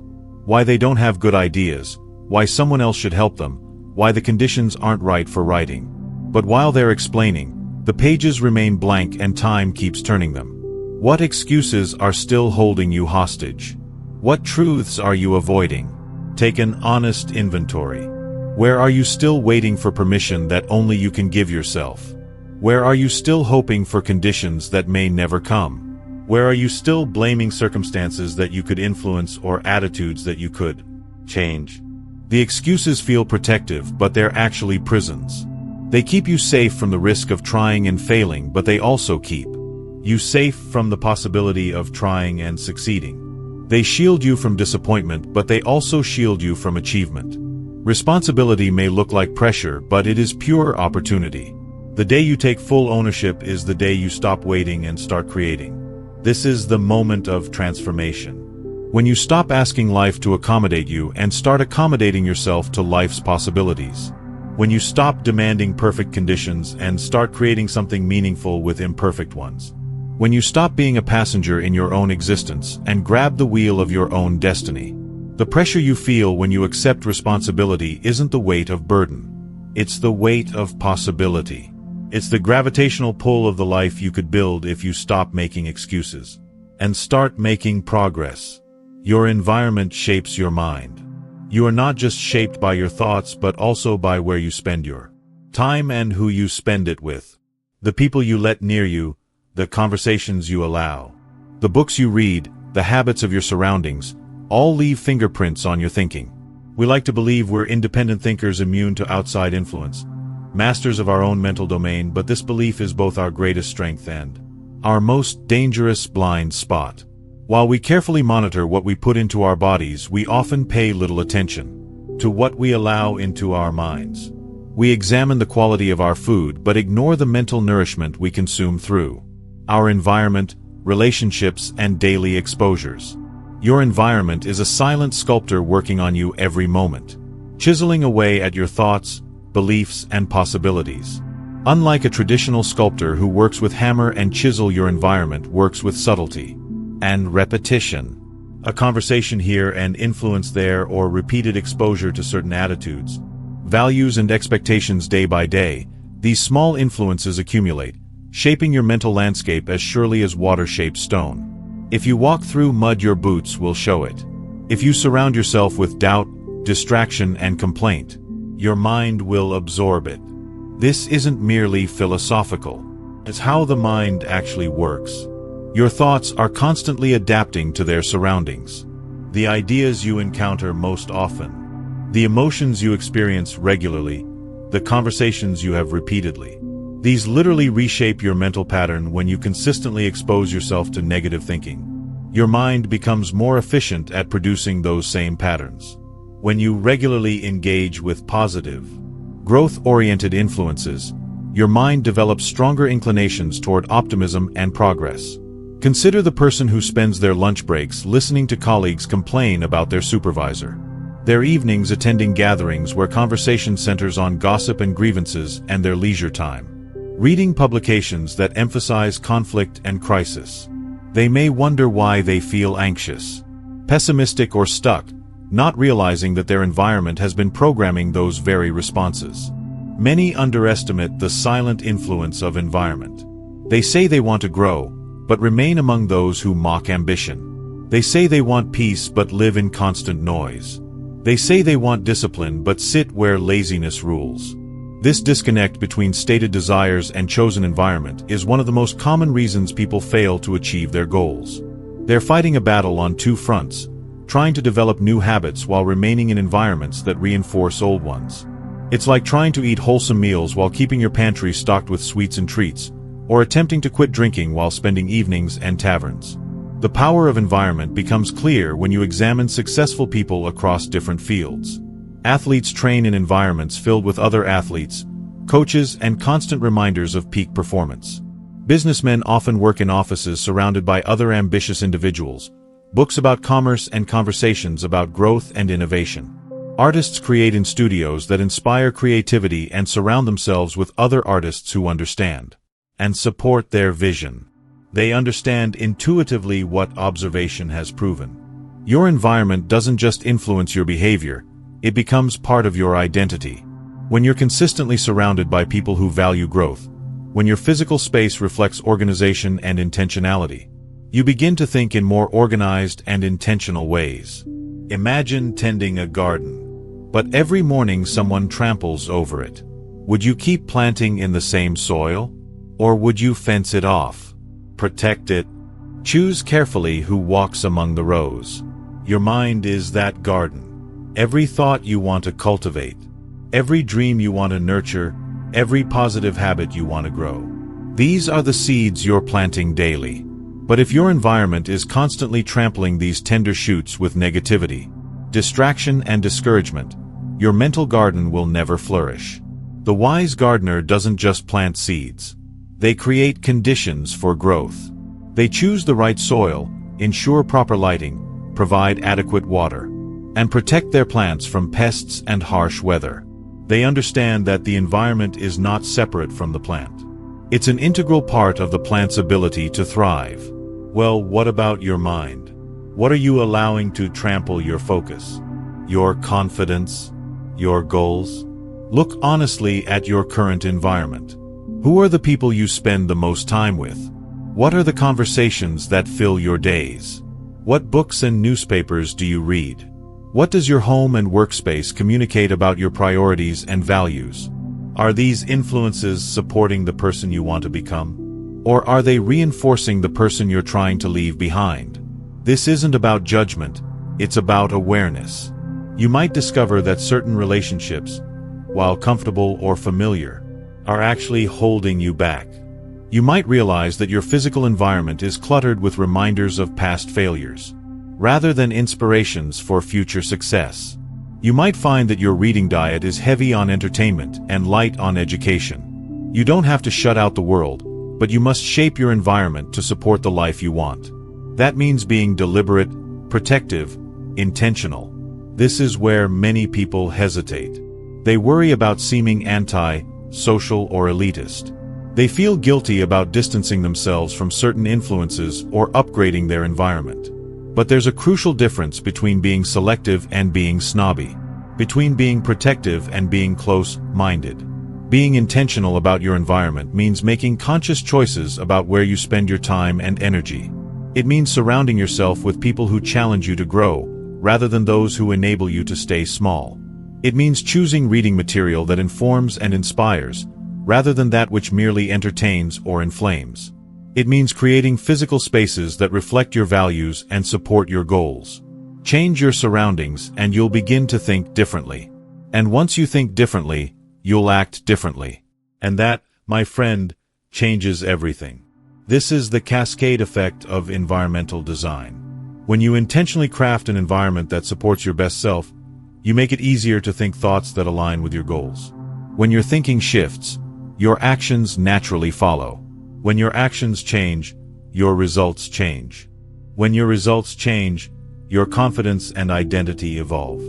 why they don't have good ideas, why someone else should help them, why the conditions aren't right for writing. But while they're explaining, the pages remain blank and time keeps turning them. What excuses are still holding you hostage? What truths are you avoiding? Take an honest inventory. Where are you still waiting for permission that only you can give yourself? Where are you still hoping for conditions that may never come? Where are you still blaming circumstances that you could influence or attitudes that you could change? The excuses feel protective, but they're actually prisons. They keep you safe from the risk of trying and failing, but they also keep you safe from the possibility of trying and succeeding. They shield you from disappointment, but they also shield you from achievement. Responsibility may look like pressure, but it is pure opportunity. The day you take full ownership is the day you stop waiting and start creating. This is the moment of transformation. When you stop asking life to accommodate you and start accommodating yourself to life's possibilities. When you stop demanding perfect conditions and start creating something meaningful with imperfect ones. When you stop being a passenger in your own existence and grab the wheel of your own destiny. The pressure you feel when you accept responsibility isn't the weight of burden. It's the weight of possibility. It's the gravitational pull of the life you could build if you stop making excuses and start making progress. Your environment shapes your mind. You are not just shaped by your thoughts, but also by where you spend your time and who you spend it with. The people you let near you, the conversations you allow, the books you read, the habits of your surroundings, all leave fingerprints on your thinking. We like to believe we're independent thinkers immune to outside influence, masters of our own mental domain, but this belief is both our greatest strength and our most dangerous blind spot. While we carefully monitor what we put into our bodies, we often pay little attention to what we allow into our minds. We examine the quality of our food, but ignore the mental nourishment we consume through our environment, relationships, and daily exposures. Your environment is a silent sculptor working on you every moment, chiseling away at your thoughts, beliefs, and possibilities. Unlike a traditional sculptor who works with hammer and chisel, your environment works with subtlety and repetition. A conversation here and influence there, or repeated exposure to certain attitudes, values, and expectations day by day. These small influences accumulate, shaping your mental landscape as surely as water shapes stone. If you walk through mud, your boots will show it. If you surround yourself with doubt, distraction, and complaint, your mind will absorb it. This isn't merely philosophical. It's how the mind actually works. Your thoughts are constantly adapting to their surroundings. The ideas you encounter most often, the emotions you experience regularly, the conversations you have repeatedly. These literally reshape your mental pattern. When you consistently expose yourself to negative thinking, your mind becomes more efficient at producing those same patterns. When you regularly engage with positive, growth-oriented influences, your mind develops stronger inclinations toward optimism and progress. Consider the person who spends their lunch breaks listening to colleagues complain about their supervisor, their evenings attending gatherings where conversation centers on gossip and grievances, and their leisure time reading publications that emphasize conflict and crisis. They may wonder why they feel anxious, pessimistic, or stuck, not realizing that their environment has been programming those very responses. Many underestimate the silent influence of environment. They say they want to grow, but remain among those who mock ambition. They say they want peace but live in constant noise. They say they want discipline but sit where laziness rules. This disconnect between stated desires and chosen environment is one of the most common reasons people fail to achieve their goals. They're fighting a battle on two fronts, trying to develop new habits while remaining in environments that reinforce old ones. It's like trying to eat wholesome meals while keeping your pantry stocked with sweets and treats, or attempting to quit drinking while spending evenings in taverns. The power of environment becomes clear when you examine successful people across different fields. Athletes train in environments filled with other athletes, coaches, and constant reminders of peak performance. Businessmen often work in offices surrounded by other ambitious individuals, books about commerce, and conversations about growth and innovation. Artists create in studios that inspire creativity and surround themselves with other artists who understand and support their vision. They understand intuitively what observation has proven. Your environment doesn't just influence your behavior, it becomes part of your identity. When you're consistently surrounded by people who value growth, when your physical space reflects organization and intentionality, you begin to think in more organized and intentional ways. Imagine tending a garden, but every morning someone tramples over it. Would you keep planting in the same soil? Or would you fence it off? Protect it? Choose carefully who walks among the rows. Your mind is that garden. Every thought you want to cultivate, every dream you want to nurture, every positive habit you want to grow. These are the seeds you're planting daily. But if your environment is constantly trampling these tender shoots with negativity, distraction, and discouragement, your mental garden will never flourish. The wise gardener doesn't just plant seeds. They create conditions for growth. They choose the right soil, ensure proper lighting, provide adequate water, and protect their plants from pests and harsh weather. They understand that the environment is not separate from the plant. It's an integral part of the plant's ability to thrive. Well, what about your mind? What are you allowing to trample your focus, your confidence, your goals? Look honestly at your current environment. Who are the people you spend the most time with? What are the conversations that fill your days? What books and newspapers do you read? What does your home and workspace communicate about your priorities and values? Are these influences supporting the person you want to become? Or are they reinforcing the person you're trying to leave behind? This isn't about judgment, it's about awareness. You might discover that certain relationships, while comfortable or familiar, are actually holding you back. You might realize that your physical environment is cluttered with reminders of past failures, rather than inspirations for future success. You might find that your reading diet is heavy on entertainment and light on education. You don't have to shut out the world, but you must shape your environment to support the life you want. That means being deliberate, protective, intentional. This is where many people hesitate. They worry about seeming anti-social or elitist. They feel guilty about distancing themselves from certain influences or upgrading their environment. But there's a crucial difference between being selective and being snobby, between being protective and being close-minded. Being intentional about your environment means making conscious choices about where you spend your time and energy. It means surrounding yourself with people who challenge you to grow, rather than those who enable you to stay small. It means choosing reading material that informs and inspires, rather than that which merely entertains or inflames. It means creating physical spaces that reflect your values and support your goals. Change your surroundings and you'll begin to think differently. And once you think differently, you'll act differently. And that, my friend, changes everything. This is the cascade effect of environmental design. When you intentionally craft an environment that supports your best self, you make it easier to think thoughts that align with your goals. When your thinking shifts, your actions naturally follow. When your actions change, your results change. When your results change, your confidence and identity evolve.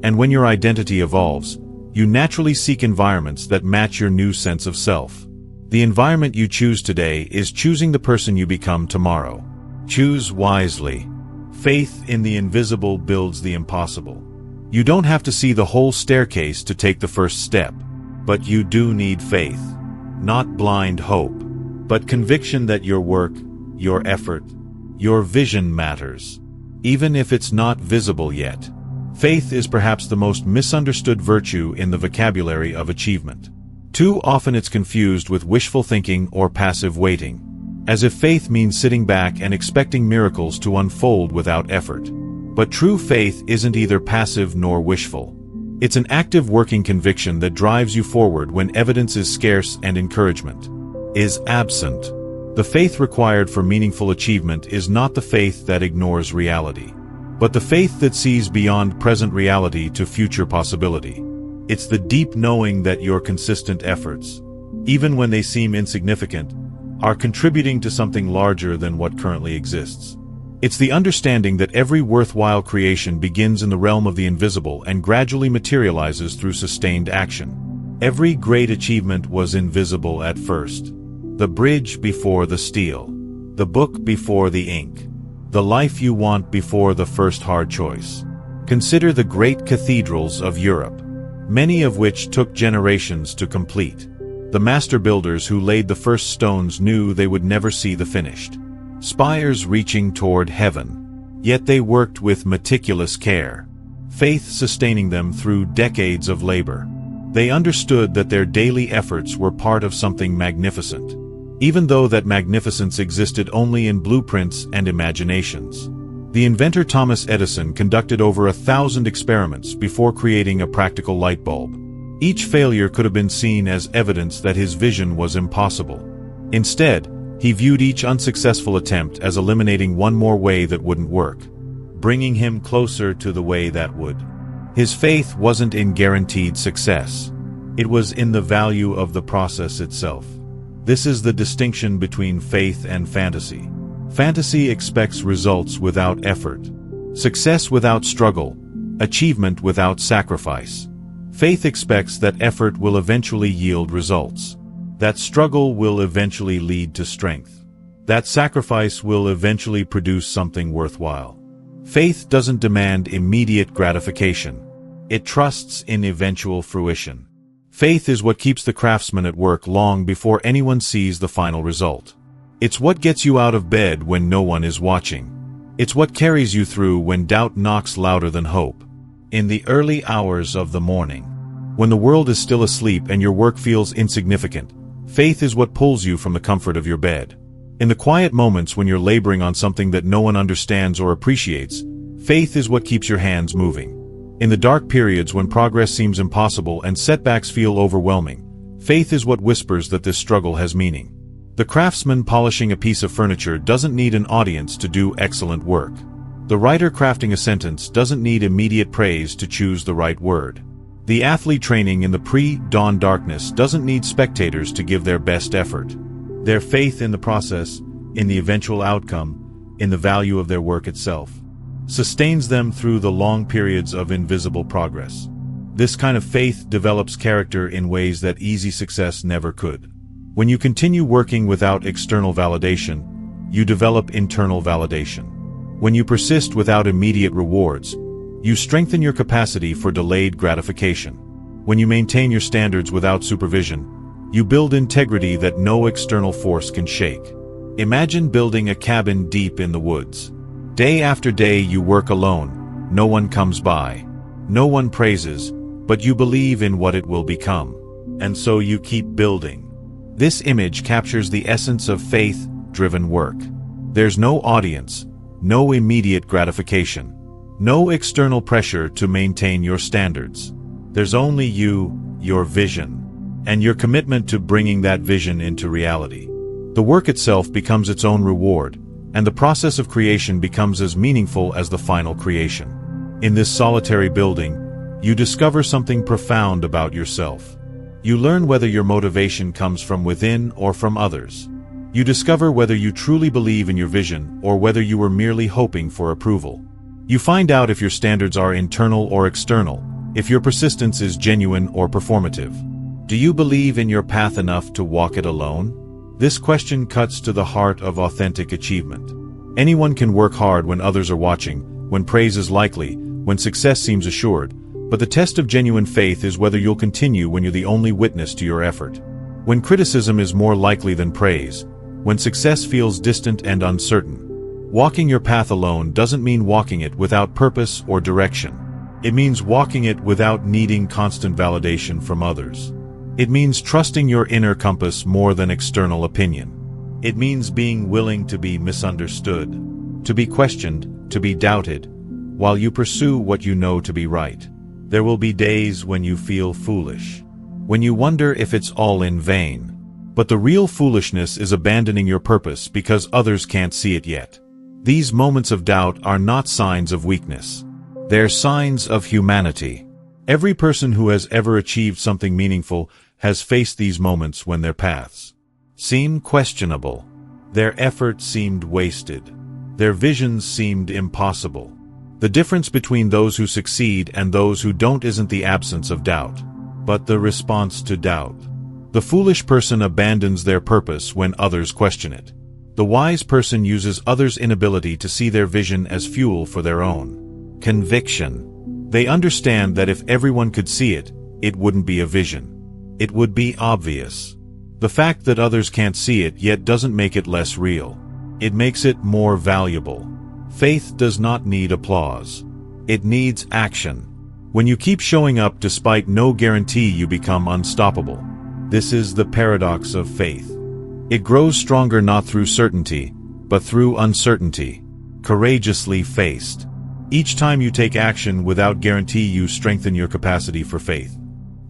And when your identity evolves, you naturally seek environments that match your new sense of self. The environment you choose today is choosing the person you become tomorrow. Choose wisely. Faith in the invisible builds the impossible. You don't have to see the whole staircase to take the first step, but you do need faith. Not blind hope, but conviction that your work, your effort, your vision matters, even if it's not visible yet. Faith is perhaps the most misunderstood virtue in the vocabulary of achievement. Too often it's confused with wishful thinking or passive waiting, as if faith means sitting back and expecting miracles to unfold without effort. But true faith isn't either passive nor wishful. It's an active working conviction that drives you forward when evidence is scarce and encouragement is absent. The faith required for meaningful achievement is not the faith that ignores reality, but the faith that sees beyond present reality to future possibility. It's the deep knowing that your consistent efforts, even when they seem insignificant, are contributing to something larger than what currently exists. It's the understanding that every worthwhile creation begins in the realm of the invisible and gradually materializes through sustained action. Every great achievement was invisible at first. The bridge before the steel. The book before the ink. The life you want before the first hard choice. Consider the great cathedrals of Europe, many of which took generations to complete. The master builders who laid the first stones knew they would never see the finished spires reaching toward heaven. Yet they worked with meticulous care, faith sustaining them through decades of labor. They understood that their daily efforts were part of something magnificent, even though that magnificence existed only in blueprints and imaginations. The inventor Thomas Edison conducted over 1,000 experiments before creating a practical light bulb. Each failure could have been seen as evidence that his vision was impossible. Instead, he viewed each unsuccessful attempt as eliminating one more way that wouldn't work, bringing him closer to the way that would. His faith wasn't in guaranteed success. It was in the value of the process itself. This is the distinction between faith and fantasy. Fantasy expects results without effort, success without struggle, achievement without sacrifice. Faith expects that effort will eventually yield results, that struggle will eventually lead to strength, that sacrifice will eventually produce something worthwhile. Faith doesn't demand immediate gratification. It trusts in eventual fruition. Faith is what keeps the craftsman at work long before anyone sees the final result. It's what gets you out of bed when no one is watching. It's what carries you through when doubt knocks louder than hope. In the early hours of the morning, when the world is still asleep and your work feels insignificant, faith is what pulls you from the comfort of your bed. In the quiet moments when you're laboring on something that no one understands or appreciates, faith is what keeps your hands moving. In the dark periods when progress seems impossible and setbacks feel overwhelming, faith is what whispers that this struggle has meaning. The craftsman polishing a piece of furniture doesn't need an audience to do excellent work. The writer crafting a sentence doesn't need immediate praise to choose the right word. The athlete training in the pre-dawn darkness doesn't need spectators to give their best effort. Their faith in the process, in the eventual outcome, in the value of their work itself, sustains them through the long periods of invisible progress. This kind of faith develops character in ways that easy success never could. When you continue working without external validation, you develop internal validation. When you persist without immediate rewards, you strengthen your capacity for delayed gratification. When you maintain your standards without supervision, you build integrity that no external force can shake. Imagine building a cabin deep in the woods. Day after day you work alone. No one comes by. No one praises, but you believe in what it will become. And so you keep building. This image captures the essence of faith-driven work. There's no audience, no immediate gratification, no external pressure to maintain your standards. There's only you, your vision, and your commitment to bringing that vision into reality. The work itself becomes its own reward, and the process of creation becomes as meaningful as the final creation. In this solitary building, you discover something profound about yourself. You learn whether your motivation comes from within or from others. You discover whether you truly believe in your vision or whether you were merely hoping for approval. You find out if your standards are internal or external, if your persistence is genuine or performative. Do you believe in your path enough to walk it alone? This question cuts to the heart of authentic achievement. Anyone can work hard when others are watching, when praise is likely, when success seems assured, but the test of genuine faith is whether you'll continue when you're the only witness to your effort. When criticism is more likely than praise, when success feels distant and uncertain. Walking your path alone doesn't mean walking it without purpose or direction. It means walking it without needing constant validation from others. It means trusting your inner compass more than external opinion. It means being willing to be misunderstood, to be questioned, to be doubted, while you pursue what you know to be right. There will be days when you feel foolish, when you wonder if it's all in vain. But the real foolishness is abandoning your purpose because others can't see it yet. These moments of doubt are not signs of weakness. They're signs of humanity. Every person who has ever achieved something meaningful has faced these moments when their paths seemed questionable. Their effort seemed wasted. Their visions seemed impossible. The difference between those who succeed and those who don't isn't the absence of doubt, but the response to doubt. The foolish person abandons their purpose when others question it. The wise person uses others' inability to see their vision as fuel for their own conviction. They understand that if everyone could see it, it wouldn't be a vision. It would be obvious. The fact that others can't see it yet doesn't make it less real. It makes it more valuable. Faith does not need applause. It needs action. When you keep showing up despite no guarantee, you become unstoppable. This is the paradox of faith. It grows stronger not through certainty, but through uncertainty, courageously faced. Each time you take action without guarantee, you strengthen your capacity for faith.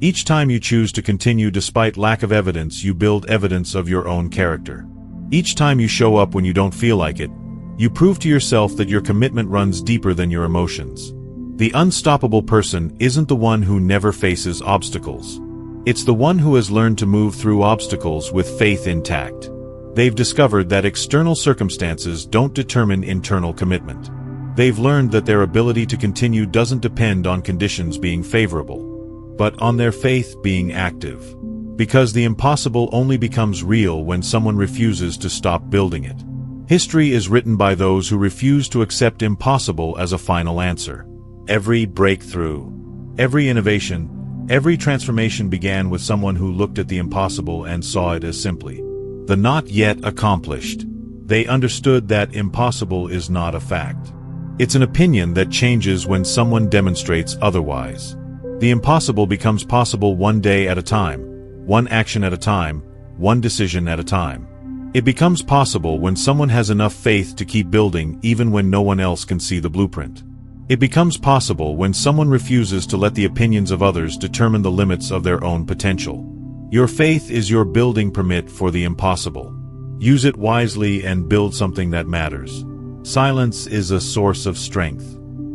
Each time you choose to continue despite lack of evidence, you build evidence of your own character. Each time you show up when you don't feel like it, you prove to yourself that your commitment runs deeper than your emotions. The unstoppable person isn't the one who never faces obstacles. It's the one who has learned to move through obstacles with faith intact. They've discovered that external circumstances don't determine internal commitment. They've learned that their ability to continue doesn't depend on conditions being favorable, but on their faith being active. Because the impossible only becomes real when someone refuses to stop building it. History is written by those who refuse to accept impossible as a final answer. Every breakthrough, every innovation, every transformation began with someone who looked at the impossible and saw it as simply the not yet accomplished. They understood that impossible is not a fact. It's an opinion that changes when someone demonstrates otherwise. The impossible becomes possible one day at a time, one action at a time, one decision at a time. It becomes possible when someone has enough faith to keep building even when no one else can see the blueprint. It becomes possible when someone refuses to let the opinions of others determine the limits of their own potential. Your faith is your building permit for the impossible. Use it wisely and build something that matters. Silence is a source of strength.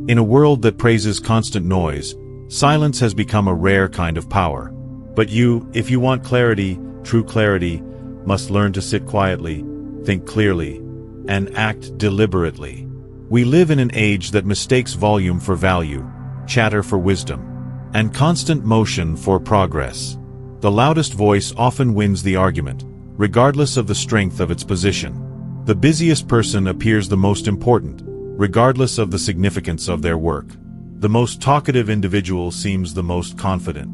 In a world that praises constant noise, silence has become a rare kind of power. But you, if you want clarity, true clarity, must learn to sit quietly, think clearly, and act deliberately. We live in an age that mistakes volume for value, chatter for wisdom, and constant motion for progress. The loudest voice often wins the argument, regardless of the strength of its position. The busiest person appears the most important, regardless of the significance of their work. The most talkative individual seems the most confident,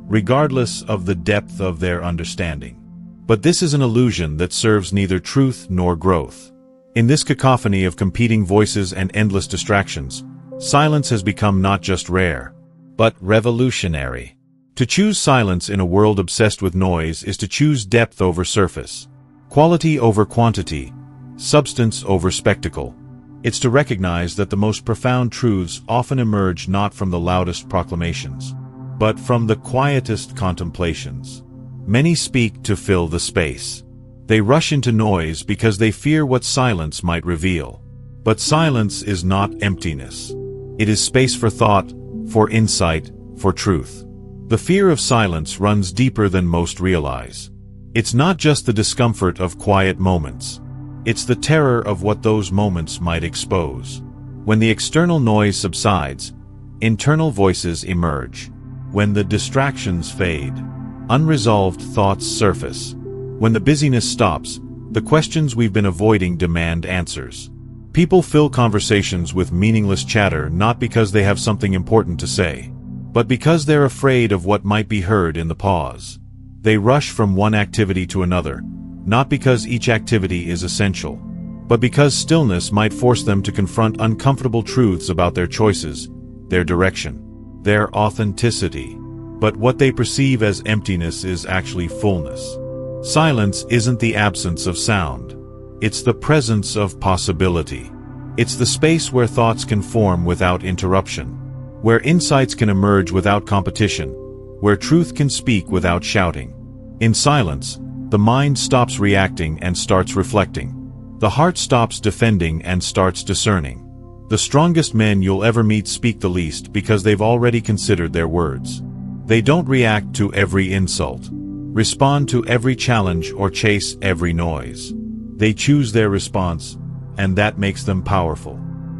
regardless of the depth of their understanding. But this is an illusion that serves neither truth nor growth. In this cacophony of competing voices and endless distractions, silence has become not just rare, but revolutionary. To choose silence in a world obsessed with noise is to choose depth over surface, quality over quantity, substance over spectacle. It's to recognize that the most profound truths often emerge not from the loudest proclamations, but from the quietest contemplations. Many speak to fill the space. They rush into noise because they fear what silence might reveal. But silence is not emptiness. It is space for thought, for insight, for truth. The fear of silence runs deeper than most realize. It's not just the discomfort of quiet moments. It's the terror of what those moments might expose. When the external noise subsides, internal voices emerge. When the distractions fade, unresolved thoughts surface. When the busyness stops, the questions we've been avoiding demand answers. People fill conversations with meaningless chatter not because they have something important to say, but because they're afraid of what might be heard in the pause. They rush from one activity to another, not because each activity is essential, but because stillness might force them to confront uncomfortable truths about their choices, their direction, their authenticity. But what they perceive as emptiness is actually fullness. Silence isn't the absence of sound. It's the presence of possibility. It's the space where thoughts can form without interruption, where insights can emerge without competition, where truth can speak without shouting. In silence, the mind stops reacting and starts reflecting. The heart stops defending and starts discerning. The strongest men you'll ever meet speak the least because they've already considered their words. They don't react to every insult, respond to every challenge, or chase every noise. They choose their response, and that makes them powerful.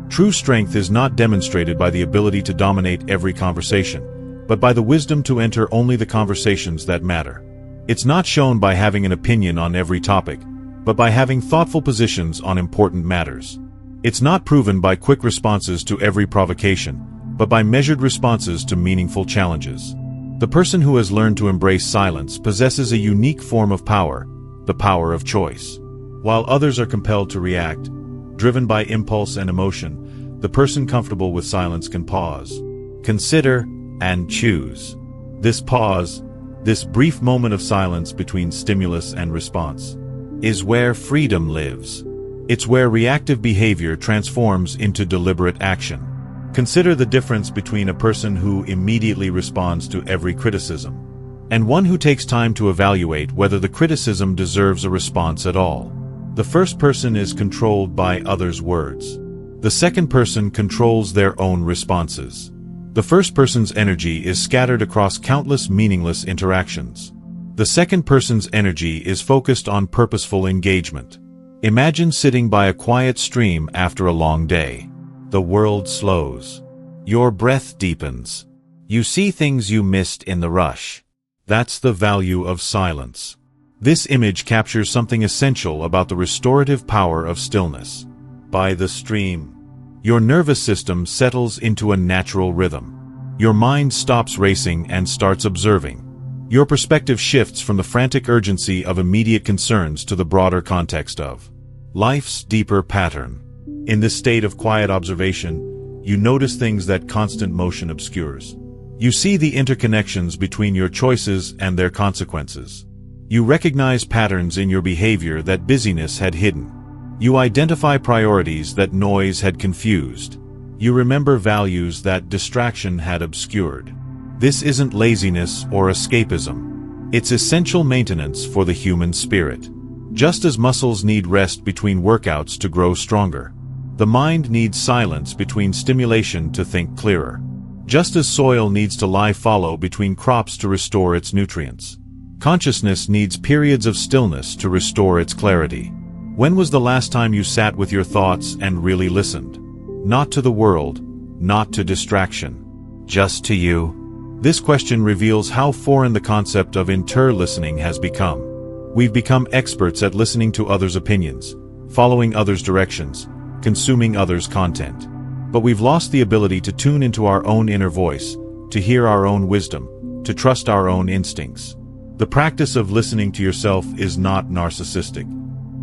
True strength is not demonstrated by the ability to dominate every conversation, but by the wisdom to enter only the conversations that matter. It's not shown by having an opinion on every topic, but by having thoughtful positions on important matters. It's not proven by quick responses to every provocation, but by measured responses to meaningful challenges. The person who has learned to embrace silence possesses a unique form of power, the power of choice. While others are compelled to react, driven by impulse and emotion, the person comfortable with silence can pause, consider, and choose. This pause, this brief moment of silence between stimulus and response, is where freedom lives. It's where reactive behavior transforms into deliberate action. Consider the difference between a person who immediately responds to every criticism and one who takes time to evaluate whether the criticism deserves a response at all. The first person is controlled by others' words. The second person controls their own responses. The first person's energy is scattered across countless meaningless interactions. The second person's energy is focused on purposeful engagement. Imagine sitting by a quiet stream after a long day. The world slows. Your breath deepens. You see things you missed in the rush. That's the value of silence. This image captures something essential about the restorative power of stillness. By the stream, your nervous system settles into a natural rhythm. Your mind stops racing and starts observing. Your perspective shifts from the frantic urgency of immediate concerns to the broader context of life's deeper pattern. In this state of quiet observation, you notice things that constant motion obscures. You see the interconnections between your choices and their consequences. You recognize patterns in your behavior that busyness had hidden. You identify priorities that noise had confused. You remember values that distraction had obscured. This isn't laziness or escapism. It's essential maintenance for the human spirit. Just as muscles need rest between workouts to grow stronger, the mind needs silence between stimulation to think clearer. Just as soil needs to lie fallow between crops to restore its nutrients, consciousness needs periods of stillness to restore its clarity. When was the last time you sat with your thoughts and really listened? Not to the world, not to distraction, just to you. This question reveals how foreign the concept of inter-listening has become. We've become experts at listening to others' opinions, following others' directions, consuming others' content. But we've lost the ability to tune into our own inner voice, to hear our own wisdom, to trust our own instincts. The practice of listening to yourself is not narcissistic.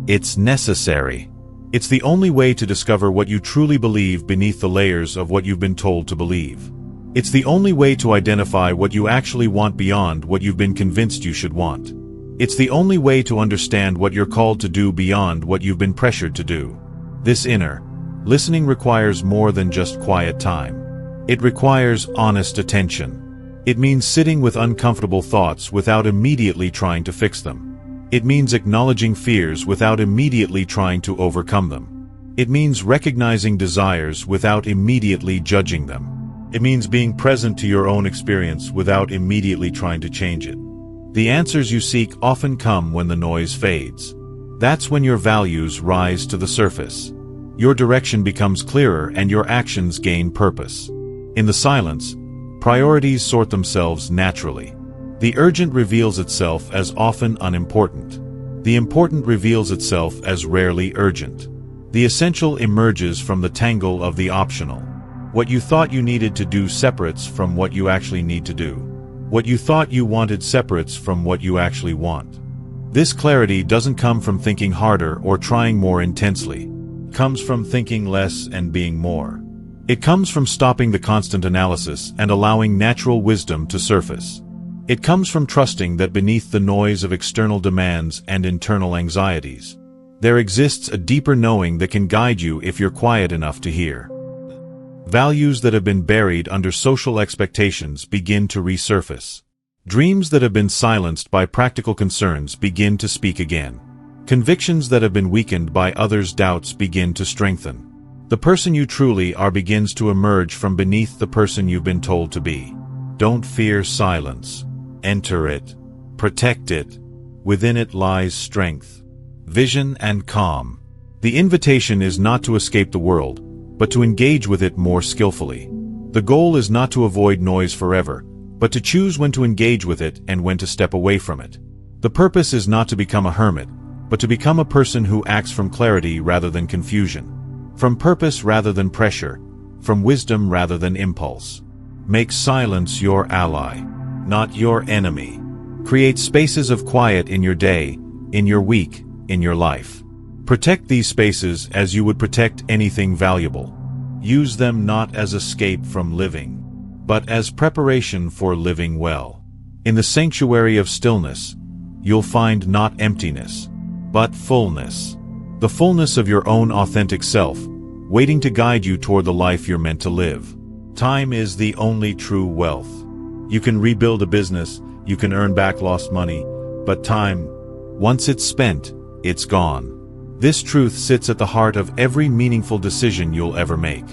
It's necessary. It's the only way to discover what you truly believe beneath the layers of what you've been told to believe. It's the only way to identify what you actually want beyond what you've been convinced you should want. It's the only way to understand what you're called to do beyond what you've been pressured to do. This inner listening requires more than just quiet time. It requires honest attention. It means sitting with uncomfortable thoughts without immediately trying to fix them. It means acknowledging fears without immediately trying to overcome them. It means recognizing desires without immediately judging them. It means being present to your own experience without immediately trying to change it. The answers you seek often come when the noise fades. That's when your values rise to the surface. Your direction becomes clearer and your actions gain purpose. In the silence, priorities sort themselves naturally. The urgent reveals itself as often unimportant. The important reveals itself as rarely urgent. The essential emerges from the tangle of the optional. What you thought you needed to do separates from what you actually need to do. What you thought you wanted separates from what you actually want. This clarity doesn't come from thinking harder or trying more intensely. It comes from thinking less and being more. It comes from stopping the constant analysis and allowing natural wisdom to surface. It comes from trusting that beneath the noise of external demands and internal anxieties, there exists a deeper knowing that can guide you if you're quiet enough to hear. Values that have been buried under social expectations begin to resurface. Dreams that have been silenced by practical concerns begin to speak again. Convictions that have been weakened by others' doubts begin to strengthen. The person you truly are begins to emerge from beneath the person you've been told to be. Don't fear silence. Enter it. Protect it. Within it lies strength, vision, and calm. The invitation is not to escape the world, but to engage with it more skillfully. The goal is not to avoid noise forever, but to choose when to engage with it and when to step away from it. The purpose is not to become a hermit, but to become a person who acts from clarity rather than confusion, from purpose rather than pressure, from wisdom rather than impulse. Make silence your ally, not your enemy. Create spaces of quiet in your day, in your week, in your life. Protect these spaces as you would protect anything valuable. Use them not as escape from living, but as preparation for living well. In the sanctuary of stillness, you'll find not emptiness, but fullness. The fullness of your own authentic self, waiting to guide you toward the life you're meant to live. Time is the only true wealth. You can rebuild a business, you can earn back lost money, but time, once it's spent, it's gone. This truth sits at the heart of every meaningful decision you'll ever make.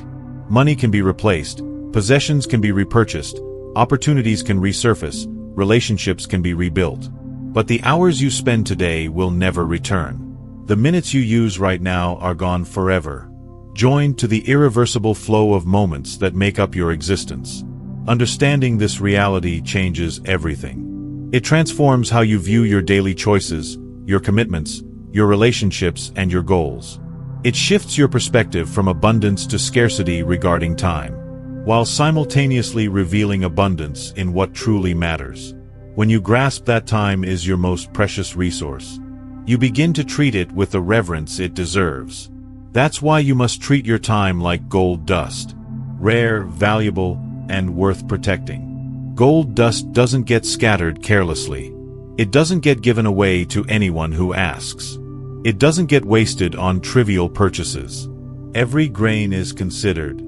Money can be replaced, possessions can be repurchased, opportunities can resurface, relationships can be rebuilt. But the hours you spend today will never return. The minutes you use right now are gone forever, joined to the irreversible flow of moments that make up your existence. Understanding this reality changes everything. It transforms how you view your daily choices, your commitments, your relationships, and your goals. It shifts your perspective from abundance to scarcity regarding time, while simultaneously revealing abundance in what truly matters. When you grasp that time is your most precious resource, you begin to treat it with the reverence it deserves. That's why you must treat your time like gold dust, rare, valuable, and worth protecting. Gold dust doesn't get scattered carelessly. It doesn't get given away to anyone who asks. It doesn't get wasted on trivial purchases. Every grain is considered.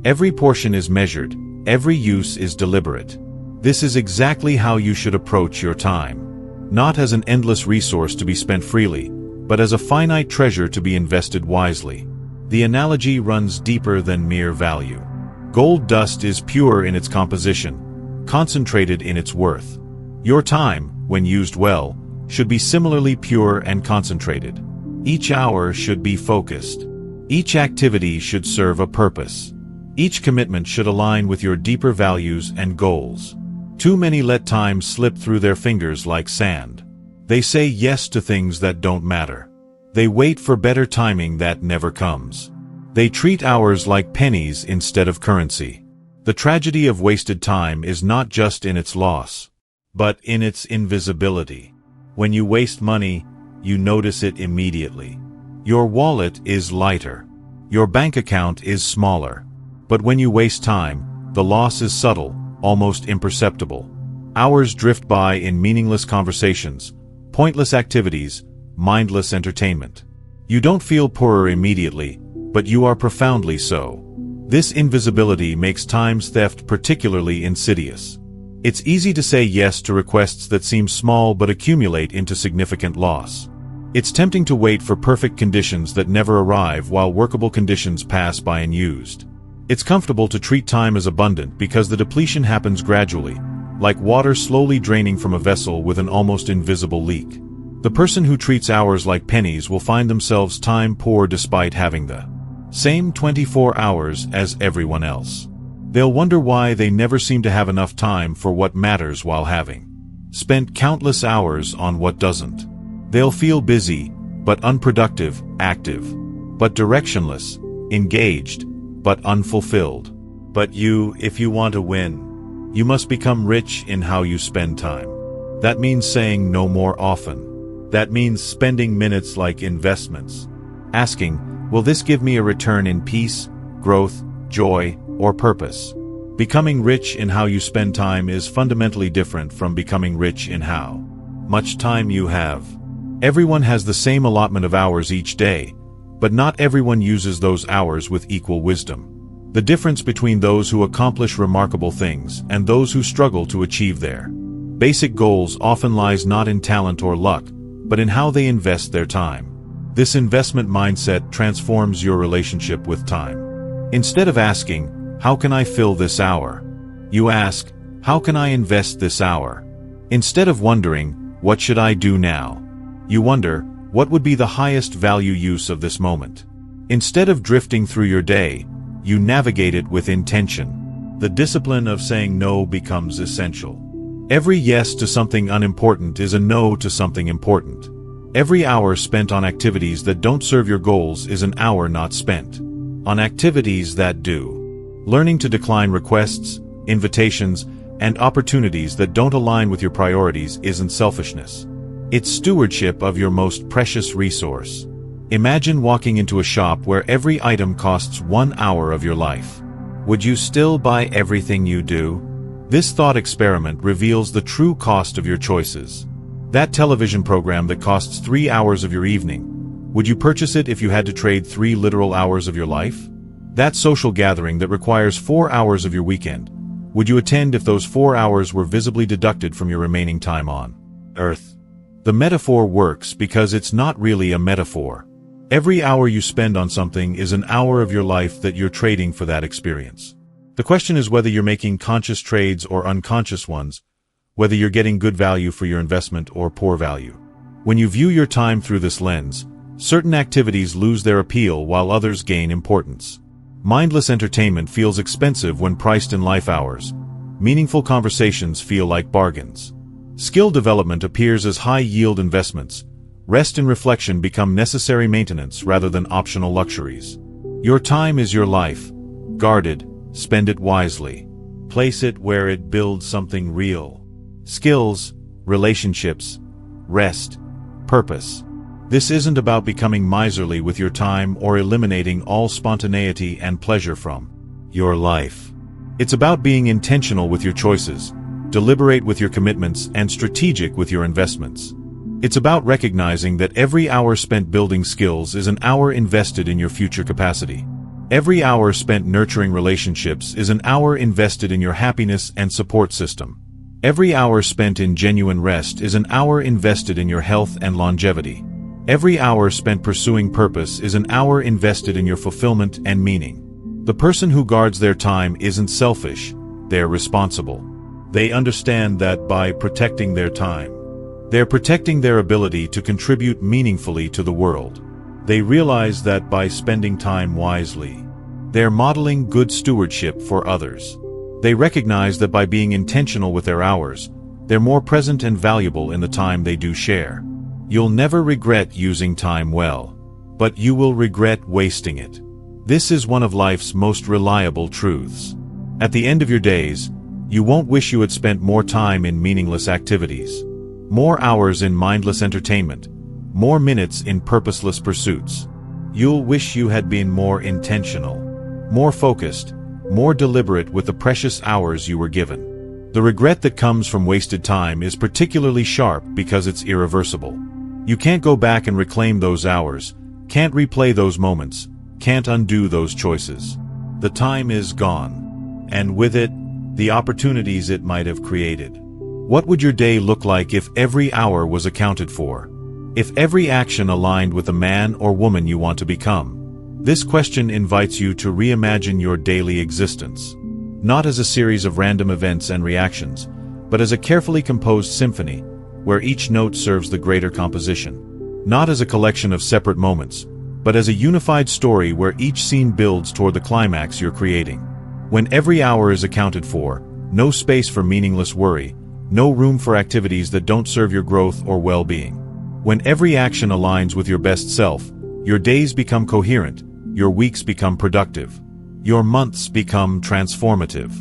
Every portion is measured. Every use is deliberate. This is exactly how you should approach your time. Not as an endless resource to be spent freely, but as a finite treasure to be invested wisely. The analogy runs deeper than mere value. Gold dust is pure in its composition, concentrated in its worth. Your time, when used well, should be similarly pure and concentrated. Each hour should be focused. Each activity should serve a purpose. Each commitment should align with your deeper values and goals. Too many let time slip through their fingers like sand. They say yes to things that don't matter. They wait for better timing that never comes. They treat hours like pennies instead of currency. The tragedy of wasted time is not just in its loss, but in its invisibility. When you waste money, you notice it immediately. Your wallet is lighter. Your bank account is smaller. But when you waste time, the loss is subtle, almost imperceptible. Hours drift by in meaningless conversations, pointless activities, mindless entertainment. You don't feel poorer immediately, but you are profoundly so. This invisibility makes time's theft particularly insidious. It's easy to say yes to requests that seem small but accumulate into significant loss. It's tempting to wait for perfect conditions that never arrive while workable conditions pass by unused. It's comfortable to treat time as abundant because the depletion happens gradually, like water slowly draining from a vessel with an almost invisible leak. The person who treats hours like pennies will find themselves time poor despite having the same 24 hours as everyone else. They'll wonder why they never seem to have enough time for what matters while having spent countless hours on what doesn't. They'll feel busy, but unproductive, active, but directionless, engaged, but unfulfilled. But if you want to win, you must become rich in how you spend time. That means saying no more often. That means spending minutes like investments. Asking, will this give me a return in peace, growth, joy, or purpose? Becoming rich in how you spend time is fundamentally different from becoming rich in how much time you have. Everyone has the same allotment of hours each day, but not everyone uses those hours with equal wisdom. The difference between those who accomplish remarkable things and those who struggle to achieve their basic goals often lies not in talent or luck, but in how they invest their time. This investment mindset transforms your relationship with time. Instead of asking, how can I fill this hour? You ask, how can I invest this hour? Instead of wondering, what should I do now? You wonder, What would be the highest value use of this moment? Instead of drifting through your day, you navigate it with intention. The discipline of saying no becomes essential. Every yes to something unimportant is a no to something important. Every hour spent on activities that don't serve your goals is an hour not spent on activities that do. Learning to decline requests, invitations, and opportunities that don't align with your priorities isn't selfishness. It's stewardship of your most precious resource. Imagine walking into a shop where every item costs 1 hour of your life. Would you still buy everything you do? This thought experiment reveals the true cost of your choices. That television program that costs 3 hours of your evening, would you purchase it if you had to trade 3 literal hours of your life? That social gathering that requires 4 hours of your weekend, would you attend if those 4 hours were visibly deducted from your remaining time on Earth? The metaphor works because it's not really a metaphor. Every hour you spend on something is an hour of your life that you're trading for that experience. The question is whether you're making conscious trades or unconscious ones, whether you're getting good value for your investment or poor value. When you view your time through this lens, certain activities lose their appeal while others gain importance. Mindless entertainment feels expensive when priced in life hours. Meaningful conversations feel like bargains. Skill development appears as high-yield investments. Rest and reflection become necessary maintenance rather than optional luxuries. Your time is your life. Guard it, spend it wisely. Place it where it builds something real. Skills, relationships, rest, purpose. This isn't about becoming miserly with your time or eliminating all spontaneity and pleasure from your life. It's about being intentional with your choices, deliberate with your commitments, and strategic with your investments. It's about recognizing that every hour spent building skills is an hour invested in your future capacity. Every hour spent nurturing relationships is an hour invested in your happiness and support system. Every hour spent in genuine rest is an hour invested in your health and longevity. Every hour spent pursuing purpose is an hour invested in your fulfillment and meaning. The person who guards their time isn't selfish, they're responsible. They understand that by protecting their time, they're protecting their ability to contribute meaningfully to the world. They realize that by spending time wisely, they're modeling good stewardship for others. They recognize that by being intentional with their hours, they're more present and valuable in the time they do share. You'll never regret using time well, but you will regret wasting it. This is one of life's most reliable truths. At the end of your days, you won't wish you had spent more time in meaningless activities, more hours in mindless entertainment, more minutes in purposeless pursuits. You'll wish you had been more intentional, more focused, more deliberate with the precious hours you were given. The regret that comes from wasted time is particularly sharp because it's irreversible. You can't go back and reclaim those hours, can't replay those moments, can't undo those choices. The time is gone, and with it, the opportunities it might have created. What would your day look like if every hour was accounted for? If every action aligned with the man or woman you want to become? This question invites you to reimagine your daily existence, not as a series of random events and reactions, but as a carefully composed symphony, where each note serves the greater composition. Not as a collection of separate moments, but as a unified story where each scene builds toward the climax you're creating. When every hour is accounted for, no space for meaningless worry, no room for activities that don't serve your growth or well-being. When every action aligns with your best self, your days become coherent, your weeks become productive, your months become transformative.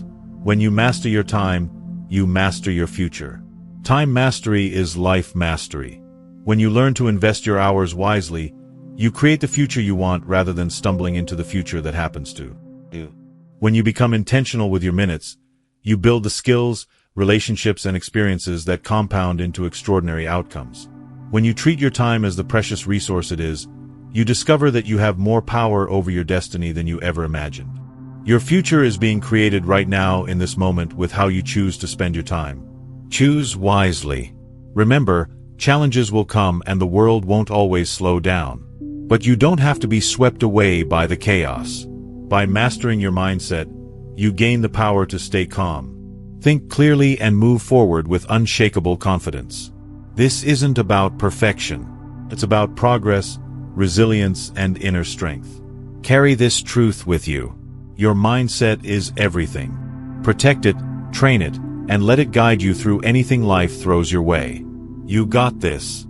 When you master your time, you master your future. Time mastery is life mastery. When you learn to invest your hours wisely, you create the future you want rather than stumbling into the future that happens to you. When you become intentional with your minutes, you build the skills, relationships, and experiences that compound into extraordinary outcomes. When you treat your time as the precious resource it is, you discover that you have more power over your destiny than you ever imagined. Your future is being created right now in this moment with how you choose to spend your time. Choose wisely. Remember, challenges will come and the world won't always slow down. But you don't have to be swept away by the chaos. By mastering your mindset, you gain the power to stay calm. Think clearly and move forward with unshakable confidence. This isn't about perfection. It's about progress, resilience, and inner strength. Carry this truth with you. Your mindset is everything. Protect it, train it, and let it guide you through anything life throws your way. You got this.